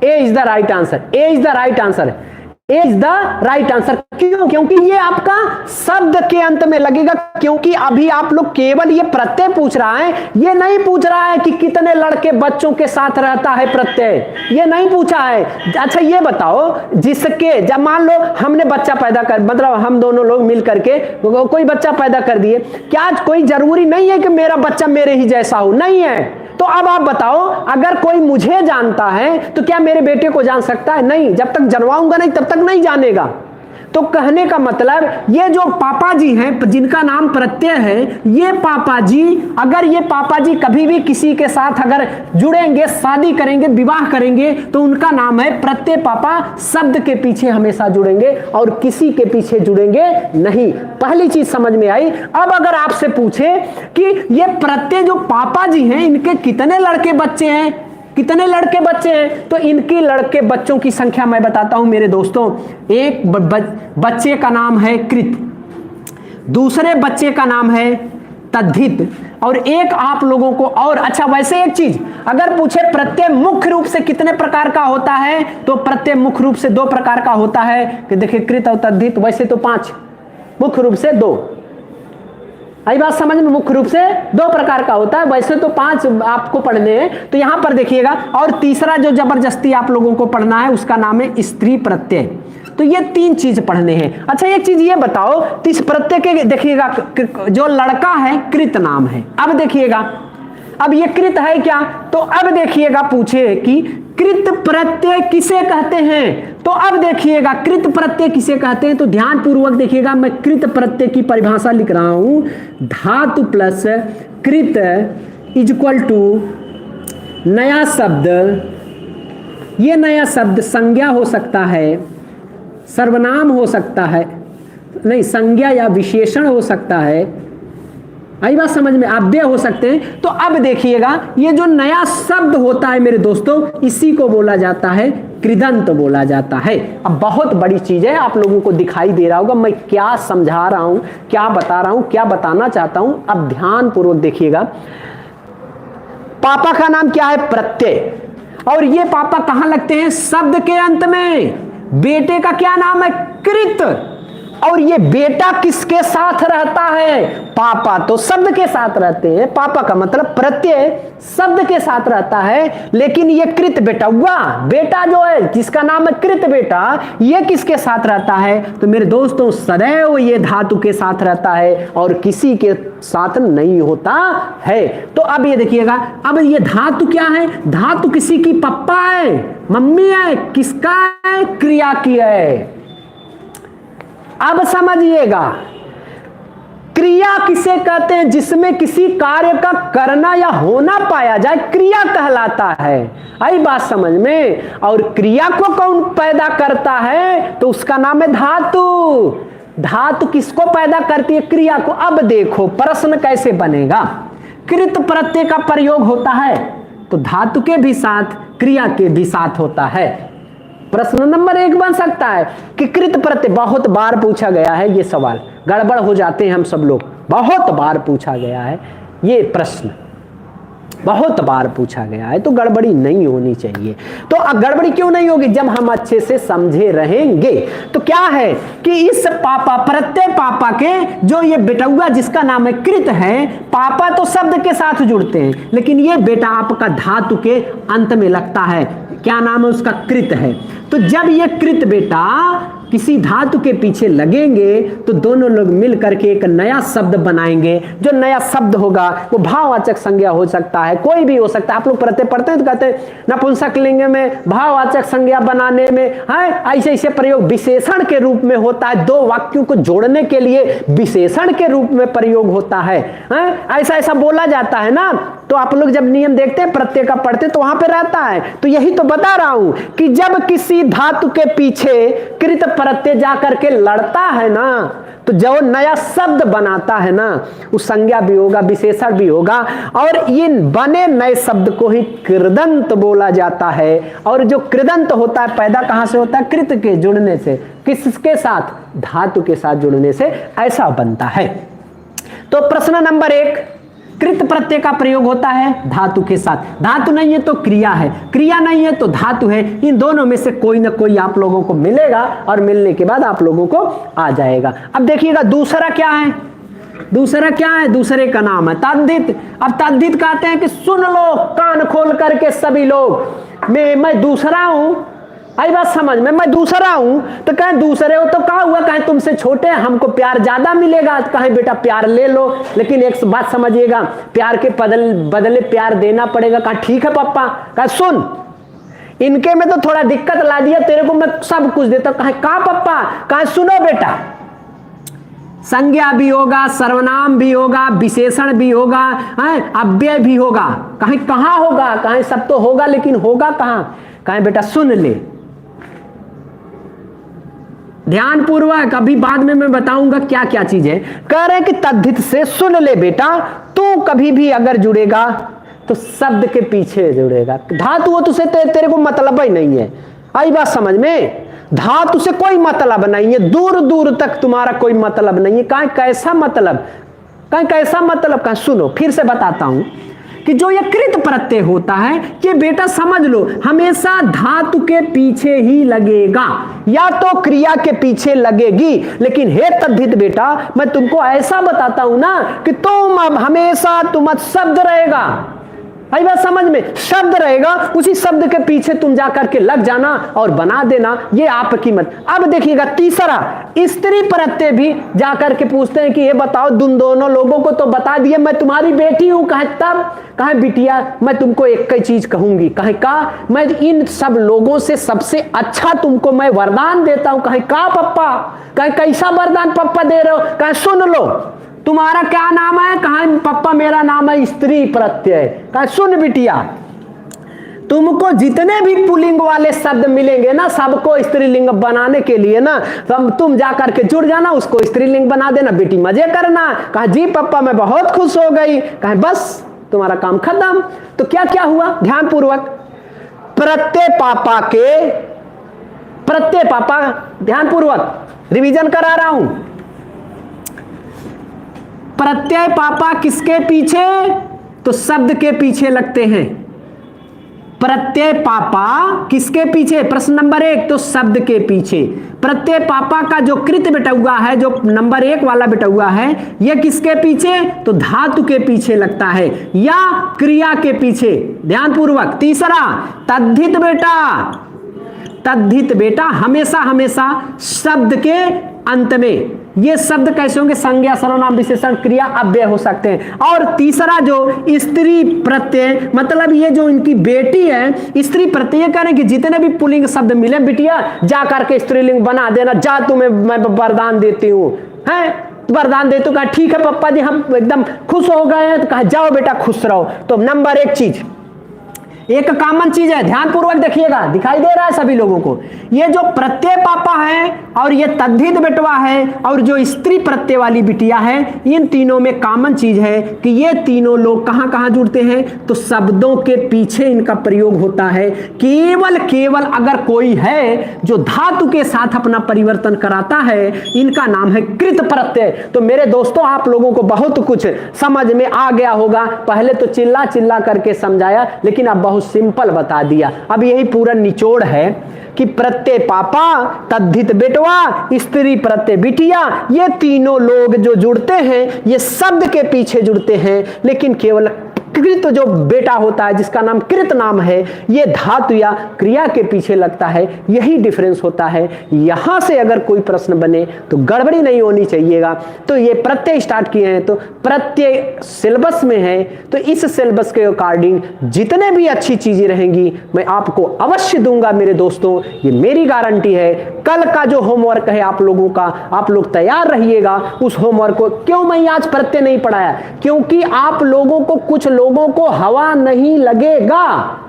A is the right answer, A is the right answer. क्यों? क्योंकि ये आपका शब्द के अंत में लगेगा। क्योंकि अभी आप लोग केवल ये प्रत्यय पूछ रहा है, ये नहीं पूछ रहा है कि कितने लड़के बच्चों के साथ रहता है प्रत्यय, ये नहीं पूछा है। अच्छा ये बताओ, जिसके जब मान लो हमने बच्चा पैदा कर, मतलब हम दोनों लोग मिल करके कोई बच्चा पैदा कर दिए, क्या कोई जरूरी नहीं है कि मेरा बच्चा मेरे ही जैसा हो? नहीं है। तो अब आप बताओ, अगर कोई मुझे जानता है तो क्या मेरे बेटे को जान सकता है? नहीं। जब तक जनवाऊंगा नहीं तब तक नहीं जानेगा। तो कहने का मतलब, ये जो पापा जी हैं जिनका नाम प्रत्यय है, ये पापा जी, अगर ये पापा जी कभी भी किसी के साथ अगर जुड़ेंगे, शादी करेंगे, विवाह करेंगे, तो उनका नाम है प्रत्यय। पापा शब्द के पीछे हमेशा जुड़ेंगे और किसी के पीछे जुड़ेंगे नहीं। पहली चीज समझ में आई। अब अगर आपसे पूछे कि ये प्रत्यय जो पापा जी हैं, इनके कितने लड़के बच्चे हैं, तो इनकी लड़के बच्चों की संख्या मैं बताता हूं मेरे दोस्तों। एक बच्चे का नाम है कृत, दूसरे बच्चे का नाम है तद्धित, और एक आप लोगों को और। अच्छा वैसे एक चीज अगर पूछे प्रत्यय मुख्य रूप से कितने प्रकार का होता है, तो प्रत्यय मुख्य रूप से 2 प्रकार का होता है। कि देखिए कृत और तद्धित, वैसे तो 5, मुख्य रूप से 2। आई बात समझ में? मुख्य रूप से 2 प्रकार का होता है, वैसे तो 5 आपको पढ़ने हैं। तो यहां पर देखिएगा, और तीसरा जो जबरदस्ती आप लोगों को पढ़ना है उसका नाम है स्त्री प्रत्यय। तो ये 3 चीज पढ़ने हैं। अच्छा एक चीज ये बताओ, इस प्रत्यय के देखिएगा जो लड़का है कृत नाम है। अब देखिएगा, अब ये कृत है क्या? तो अब देखिएगा पूछे कि कृत प्रत्यय किसे कहते हैं? तो अब देखिएगा कृत प्रत्यय किसे कहते हैं, तो ध्यान पूर्वक देखिएगा। मैं कृत प्रत्यय की परिभाषा लिख रहा हूं, धातु प्लस कृत इक्वल टू नया शब्द। ये नया शब्द संज्ञा हो सकता है, सर्वनाम हो सकता है, नहीं संज्ञा या विशेषण हो सकता है, आई बात समझ में, अव्यय हो सकते हैं। तो अब देखिएगा, ये जो नया शब्द होता है मेरे दोस्तों, इसी को बोला जाता है कृदंत बोला जाता है। अब बहुत बड़ी चीज है, आप लोगों को दिखाई दे रहा होगा मैं क्या समझा रहा हूं, क्या बता रहा हूं, क्या बताना चाहता हूं। अब ध्यान पूर्वक देखिएगा। पापा का नाम क्या है? प्रत्यय, और ये पापा कहां लगते हैं? शब्द के अंत में। बेटे का क्या नाम है? कृत, और ये बेटा किसके साथ रहता है? पापा तो शब्द के साथ रहते हैं, पापा का मतलब प्रत्यय शब्द के साथ रहता है। लेकिन ये कृत बेटा हुआ, बेटा जो है जिसका नाम है कृत बेटा, ये किसके साथ रहता है? तो मेरे दोस्तों सदैव ये धातु के साथ रहता है और किसी के साथ नहीं होता है। तो अब ये देखिएगा, अब ये धातु क्या है? धातु किसी की पप्पा है, मम्मी है, किसका है? क्रिया की है। अब समझिएगा, क्रिया किसे कहते हैं? जिसमें किसी कार्य का करना या होना पाया जाए, क्रिया कहलाता है। आई बात समझ में? और क्रिया को कौन पैदा करता है? तो उसका नाम है धातु। धातु किसको पैदा करती है? क्रिया को। अब देखो प्रश्न कैसे बनेगा। कृत प्रत्यय का प्रयोग होता है तो धातु के भी साथ, क्रिया के भी साथ होता है। प्रश्न नंबर 1 बन सकता है कि कृत प्रत्यय, बहुत बार पूछा गया है ये सवाल, गड़बड़ हो जाते हैं हम सब लोग, बहुत बार पूछा गया है ये प्रश्न। बहुत बार पूछा गया है, तो गड़बड़ी नहीं होनी चाहिए। तो गड़बड़ी क्यों नहीं होगी? जब हम अच्छे से समझे रहेंगे। तो क्या है कि इस पापा, प्रत्यय पापा के जो ये बेटौआ जिसका नाम है कृत है, पापा तो शब्द के साथ जुड़ते हैं, लेकिन ये बेटा आपका धातु के अंत में लगता है। क्या नाम है उसका? कृत है। तो जब ये कृत बेटा किसी धातु के पीछे लगेंगे तो दोनों लोग मिल करके एक नया शब्द बनाएंगे। जो नया शब्द होगा वो भाववाचक संज्ञा हो सकता है, कोई भी हो सकता है। आप लोग प्रत्यय पढ़ते हैं तो कहते हैं नपुंसक लिंग में भाववाचक संज्ञा बनाने में है ऐसे ऐसे प्रयोग विशेषण के रूप में होता है। दो वाक्यों को जोड़ने के लिए विशेषण के रूप में प्रयोग होता है, ऐसा ऐसा बोला जाता है ना। तो आप लोग जब नियम देखते हैं प्रत्यय का पढ़ते तो वहां पे रहता है। तो यही तो बता रहा हूं कि जब किसी धातु के पीछे कृत प्रत्यय जाकर के लड़ता है ना, तो जो नया शब्द बनाता है ना, उस संज्ञा भी होगा, विशेषण भी होगा, और इन बने नए शब्द को ही कृदंत बोला जाता है। और जो कृदंत होता है पैदा कहां से होता है? कृत के जुड़ने से। किसके साथ? धातु के साथ जुड़ने से ऐसा बनता है। तो प्रश्न नंबर 1, कृत प्रत्यय का प्रयोग होता है धातु के साथ। धातु नहीं है तो क्रिया है, क्रिया नहीं है तो धातु है। इन दोनों में से कोई ना कोई आप लोगों को मिलेगा और मिलने के बाद आप लोगों को आ जाएगा। अब देखिएगा दूसरा क्या है? दूसरा क्या है? दूसरे का नाम है तद्धित। अब तद्धित कहते हैं कि सुन लो कान खोल करके सभी लोग, मैं दूसरा हूं। आई बात समझ में? मैं दूसरा हूं तो कहें दूसरे हो तो क्या हुआ? कहें तुमसे छोटे हैं, हमको प्यार ज्यादा मिलेगा, कहें बेटा प्यार ले लो। लेकिन एक बात समझिएगा, प्यार के बदले प्यार देना पड़ेगा। कहा ठीक है पापा। कहा सुन, इनके में तो थोड़ा दिक्कत ला दिया, तेरे को मैं सब कुछ देता हूं। कहा पापा? कहा सुनो बेटा, संज्ञा भी होगा, सर्वनाम भी होगा, विशेषण भी होगा, अव्यय भी होगा। कहीं कहां होगा? कहीं सब तो होगा, लेकिन होगा कहां? कहें बेटा सुन ले ध्यान पूर्वक, अभी बाद में मैं बताऊंगा क्या क्या चीज है। कह रहे हैं कि तद्धित से सुन ले बेटा, तू कभी भी अगर जुड़ेगा तो शब्द के पीछे जुड़ेगा। धातु हो तुझसे तेरे को मतलब ही नहीं है। आई बात समझ में? धातु से कोई मतलब नहीं है, दूर दूर तक तुम्हारा कोई मतलब नहीं है। कहीं कैसा मतलब? कहीं कैसा मतलब? कहीं सुनो फिर से बताता हूं कि जो ये कृत प्रत्यय होता है कि बेटा समझ लो हमेशा धातु के पीछे ही लगेगा या तो क्रिया के पीछे लगेगी। लेकिन हे तद्धित बेटा, मैं तुमको ऐसा बताता हूं ना कि तुम अब हमेशा तुम शब्द रहेगा। आई बात समझ में? शब्द रहेगा, उसी शब्द के पीछे तुम जाकर के लग जाना और बना देना, ये आपकी मत। अब देखिएगा तीसरा, स्त्री प्रत्यय भी जाकर के पूछते हैं कि ये बताओ, तुम दोनों लोगों को तो बता दिए मैं तुम्हारी बेटी हूं। कहे तब? कहे बिटिया मैं तुमको एक ही चीज कहूंगी। कहे का? मैं इन सब लोगों से सबसे अच्छा तुमको मैं वरदान देता हूं। कहे का पप्पा? कहे कैसा वरदान पप्पा दे रहे हो? कहे सुन लो, तुम्हारा क्या नाम है? कहा पप्पा मेरा नाम है स्त्री प्रत्यय। कहा सुन बिटिया, तुमको जितने भी पुल्लिंग वाले शब्द मिलेंगे ना, सबको स्त्रीलिंग बनाने के लिए ना तुम जाकर के जुड़ जाना, उसको स्त्रीलिंग बना देना, बेटी मजे करना। कहा जी पप्पा मैं बहुत खुश हो गई। कहा बस तुम्हारा काम खत्म। तो क्या क्या हुआ? ध्यान पूर्वक, प्रत्यय पापा के, प्रत्यय पापा, ध्यान पूर्वक रिवीजन करा रहा हूं। प्रत्यय पापा किसके पीछे? तो शब्द के पीछे लगते हैं। प्रत्यय पापा किसके पीछे? प्रश्न नंबर 1, तो शब्द के पीछे। प्रत्यय पापा का जो कृत बेटा हुआ है, जो नंबर 1 वाला बेटा हुआ है, यह किसके पीछे? तो धातु के पीछे लगता है या क्रिया के पीछे। ध्यान पूर्वक। तीसरा, तद्धित बेटा, तद्धित बेटा हमेशा हमेशा शब्द के अंत में। ये शब्द कैसे होंगे? संज्ञा, सर्वनाम, विशेषण, क्रिया, अव्यय हो सकते हैं। और तीसरा जो स्त्री प्रत्यय, मतलब ये जो इनकी बेटी है, स्त्री प्रत्यय करें कि जितने भी पुल्लिंग शब्द मिले बिटिया जा करके स्त्रीलिंग बना देना, जा तुम्हें मैं वरदान देती हूं, है वरदान दे। तो कहा ठीक है पप्पा जी हम एकदम खुश हो गए हैं। तो कहा जाओ बेटा खुश रहो। तो नंबर 1 चीज एक कॉमन चीज है, ध्यानपूर्वक देखिएगा, दिखाई दे रहा है सभी लोगों को। ये जो प्रत्यय पापा है और ये तद्धित बेटवा है और जो स्त्री प्रत्यय वाली बिटिया है, इन तीनों में कॉमन चीज है कि ये तीनों लोग कहां कहां जुड़ते हैं, तो शब्दों के पीछे इनका प्रयोग होता है। केवल अगर कोई है जो धातु के साथ अपना परिवर्तन कराता है, इनका नाम है कृत प्रत्यय। तो मेरे दोस्तों, आप लोगों को बहुत कुछ समझ में आ गया होगा। पहले तो चिल्ला चिल्ला करके समझाया, लेकिन अब बहुत सिंपल बता दिया। अब यही पूरा निचोड़ है कि प्रत्यय पापा, तद्धित बेटवा, स्त्री प्रत्यय बिटिया, ये तीनों लोग जो जुड़ते हैं ये शब्द के पीछे जुड़ते हैं, लेकिन केवल कृत जो बेटा होता है, जिसका नाम कृत नाम है, ये धातु या क्रिया के पीछे लगता है। यही डिफरेंस होता है। यहां से अगर कोई प्रश्न बने तो गड़बड़ी नहीं होनी चाहिएगा। तो ये प्रत्यय स्टार्ट किए हैं, तो प्रत्यय सिलेबस में है, तो इस सिलेबस के अकॉर्डिंग जितने भी अच्छी चीजें रहेंगी मैं आपको अवश्य दूंगा मेरे दोस्तों, ये मेरी गारंटी है। कल का जो होमवर्क है आप लोगों का, आप लोग तैयार रहिएगा उस होमवर्क को। क्यों मैं आज प्रत्यय नहीं पढ़ाया? क्योंकि आप लोगों को, कुछ लोगों को हवा नहीं लगेगा।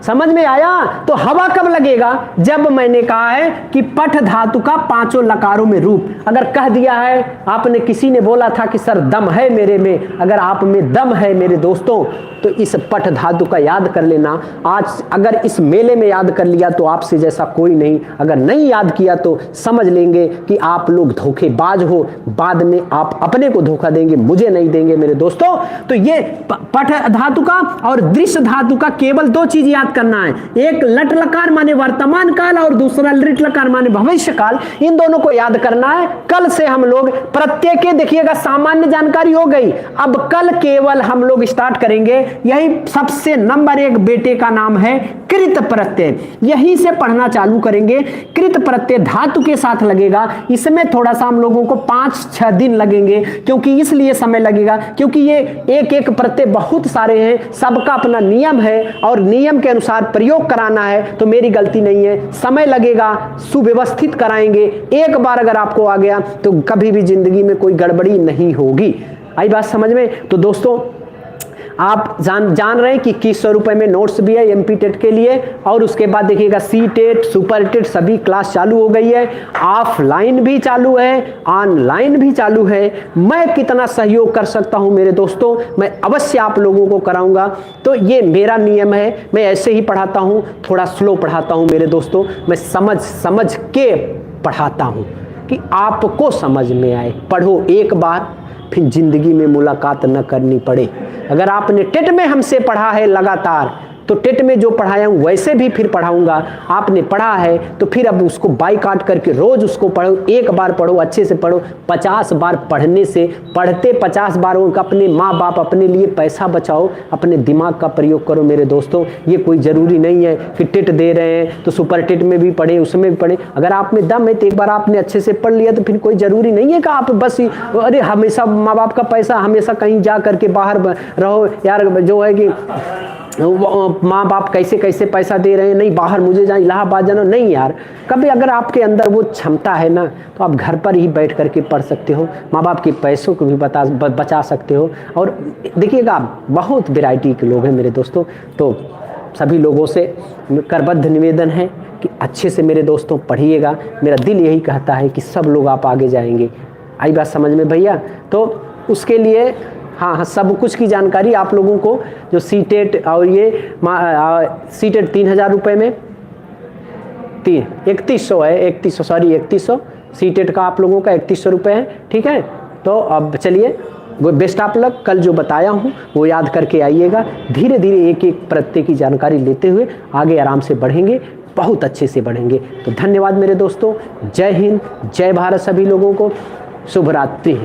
समझ में आया? तो हवा कब लगेगा? जब मैंने कहा है कि पठ धातु का पांचों लकारों में रूप। अगर कह दिया है आपने, किसी ने बोला था कि सर दम है मेरे में, अगर आप में दम है मेरे दोस्तों तो इस पठ धातु का याद कर लेना। आज अगर इस मेले में याद कर लिया तो आपसे जैसा कोई नहीं, अगर नहीं याद किया तो समझ लेंगे कि आप लोग धोखेबाज हो। बाद में आप अपने को धोखा देंगे, मुझे नहीं देंगे मेरे दोस्तों। तो ये पठ धातु का और दृश्य धातु का केवल दो चीज याद करना है, एक लट लकार माने वर्तमान काल और दूसरा लिट लकार माने भविष्य काल। इन दोनों को याद करना है। कल से हम लोग प्रत्यय के, देखिएगा, सामान्य जानकारी हो गई। अब कल केवल हम लोग स्टार्ट करेंगे, यही सबसे नंबर 1 बेटे का नाम है कृत प्रत्यय। यहीं से पढ़ना चालू करेंगे। कृत प्रत्यय धातु के साथ लगेगा। इसमें थोड़ा सा हम लोगों को 5-6 दिन लगेंगे। क्योंकि इसलिए समय लगेगा क्योंकि ये एक एक प्रत्यय बहुत सारे हैं, सबका अपना नियम है और नियम के अनुसार प्रयोग कराना है। तो मेरी गलती नहीं है, समय लगेगा, सुव्यवस्थित कराएंगे। एक बार अगर आपको आ गया तो कभी भी जिंदगी में कोई गड़बड़ी नहीं होगी। आई बात समझ में? तो दोस्तों, आप जान रहे हैं कि 2100 रुपए में नोट्स भी है एमपी टेट के लिए। और उसके बाद देखिएगा सी टेट, सुपर टेट सभी क्लास चालू हो गई है। ऑफलाइन भी चालू है, ऑनलाइन भी चालू है। मैं कितना सहयोग कर सकता हूं मेरे दोस्तों, मैं अवश्य आप लोगों को कराऊंगा। तो ये मेरा नियम है, मैं ऐसे ही पढ़ाता हूं, थोड़ा स्लो पढ़ाता हूं मेरे दोस्तों। मैं समझ के पढ़ाता हूं कि आपको समझ में आए। पढ़ो एक बार, फिर जिंदगी में मुलाकात न करनी पड़े। अगर आपने टेट में हमसे पढ़ा है लगातार, तो टेट में जो पढ़ाया हूँ वैसे भी फिर पढ़ाऊंगा। आपने पढ़ा है तो फिर अब उसको बाइकाट करके रोज उसको पढ़ो। एक बार पढ़ो, अच्छे से पढ़ो। 50 बार पढ़ने से, पढ़ते 50 बार अपने माँ बाप, अपने लिए पैसा बचाओ, अपने दिमाग का प्रयोग करो मेरे दोस्तों। ये कोई ज़रूरी नहीं है कि टेट दे रहे हैं तो सुपर टेट में भी पढ़े, उसमें भी पढ़े। अगर आप में दम है तो एक बार आपने अच्छे से पढ़ लिया तो फिर कोई ज़रूरी नहीं है कि आप बस अरे हमेशा माँ बाप का पैसा, हमेशा कहीं जा करके बाहर रहो। यार जो है कि माँ बाप कैसे कैसे पैसा दे रहे हैं, नहीं बाहर मुझे जाना, इलाहाबाद जाना, नहीं यार। कभी अगर आपके अंदर वो क्षमता है ना, तो आप घर पर ही बैठ करके पढ़ सकते हो, माँ बाप के पैसों को भी बचा सकते हो। और देखिएगा, बहुत वैरायटी के लोग हैं मेरे दोस्तों। तो सभी लोगों से करबद्ध निवेदन है कि अच्छे से मेरे दोस्तों पढ़िएगा। मेरा दिल यही कहता है कि सब लोग आप आगे जाएंगे। आई बात समझ में भैया? तो उसके लिए हाँ, सब कुछ की जानकारी आप लोगों को, जो सी टेट और ये सी टेट 3000 रुपये में 3100 है, 3100 सी टेट का आप लोगों का 3100 रुपये है। ठीक है, तो अब चलिए, वो बेस्ट आप लग। कल जो बताया हूँ वो याद करके आइएगा। धीरे धीरे एक एक प्रत्यय की जानकारी लेते हुए आगे आराम से बढ़ेंगे, बहुत अच्छे से बढ़ेंगे। तो धन्यवाद मेरे दोस्तों। जय हिंद, जय भारत सभी लोगों को। शुभ रात्रि।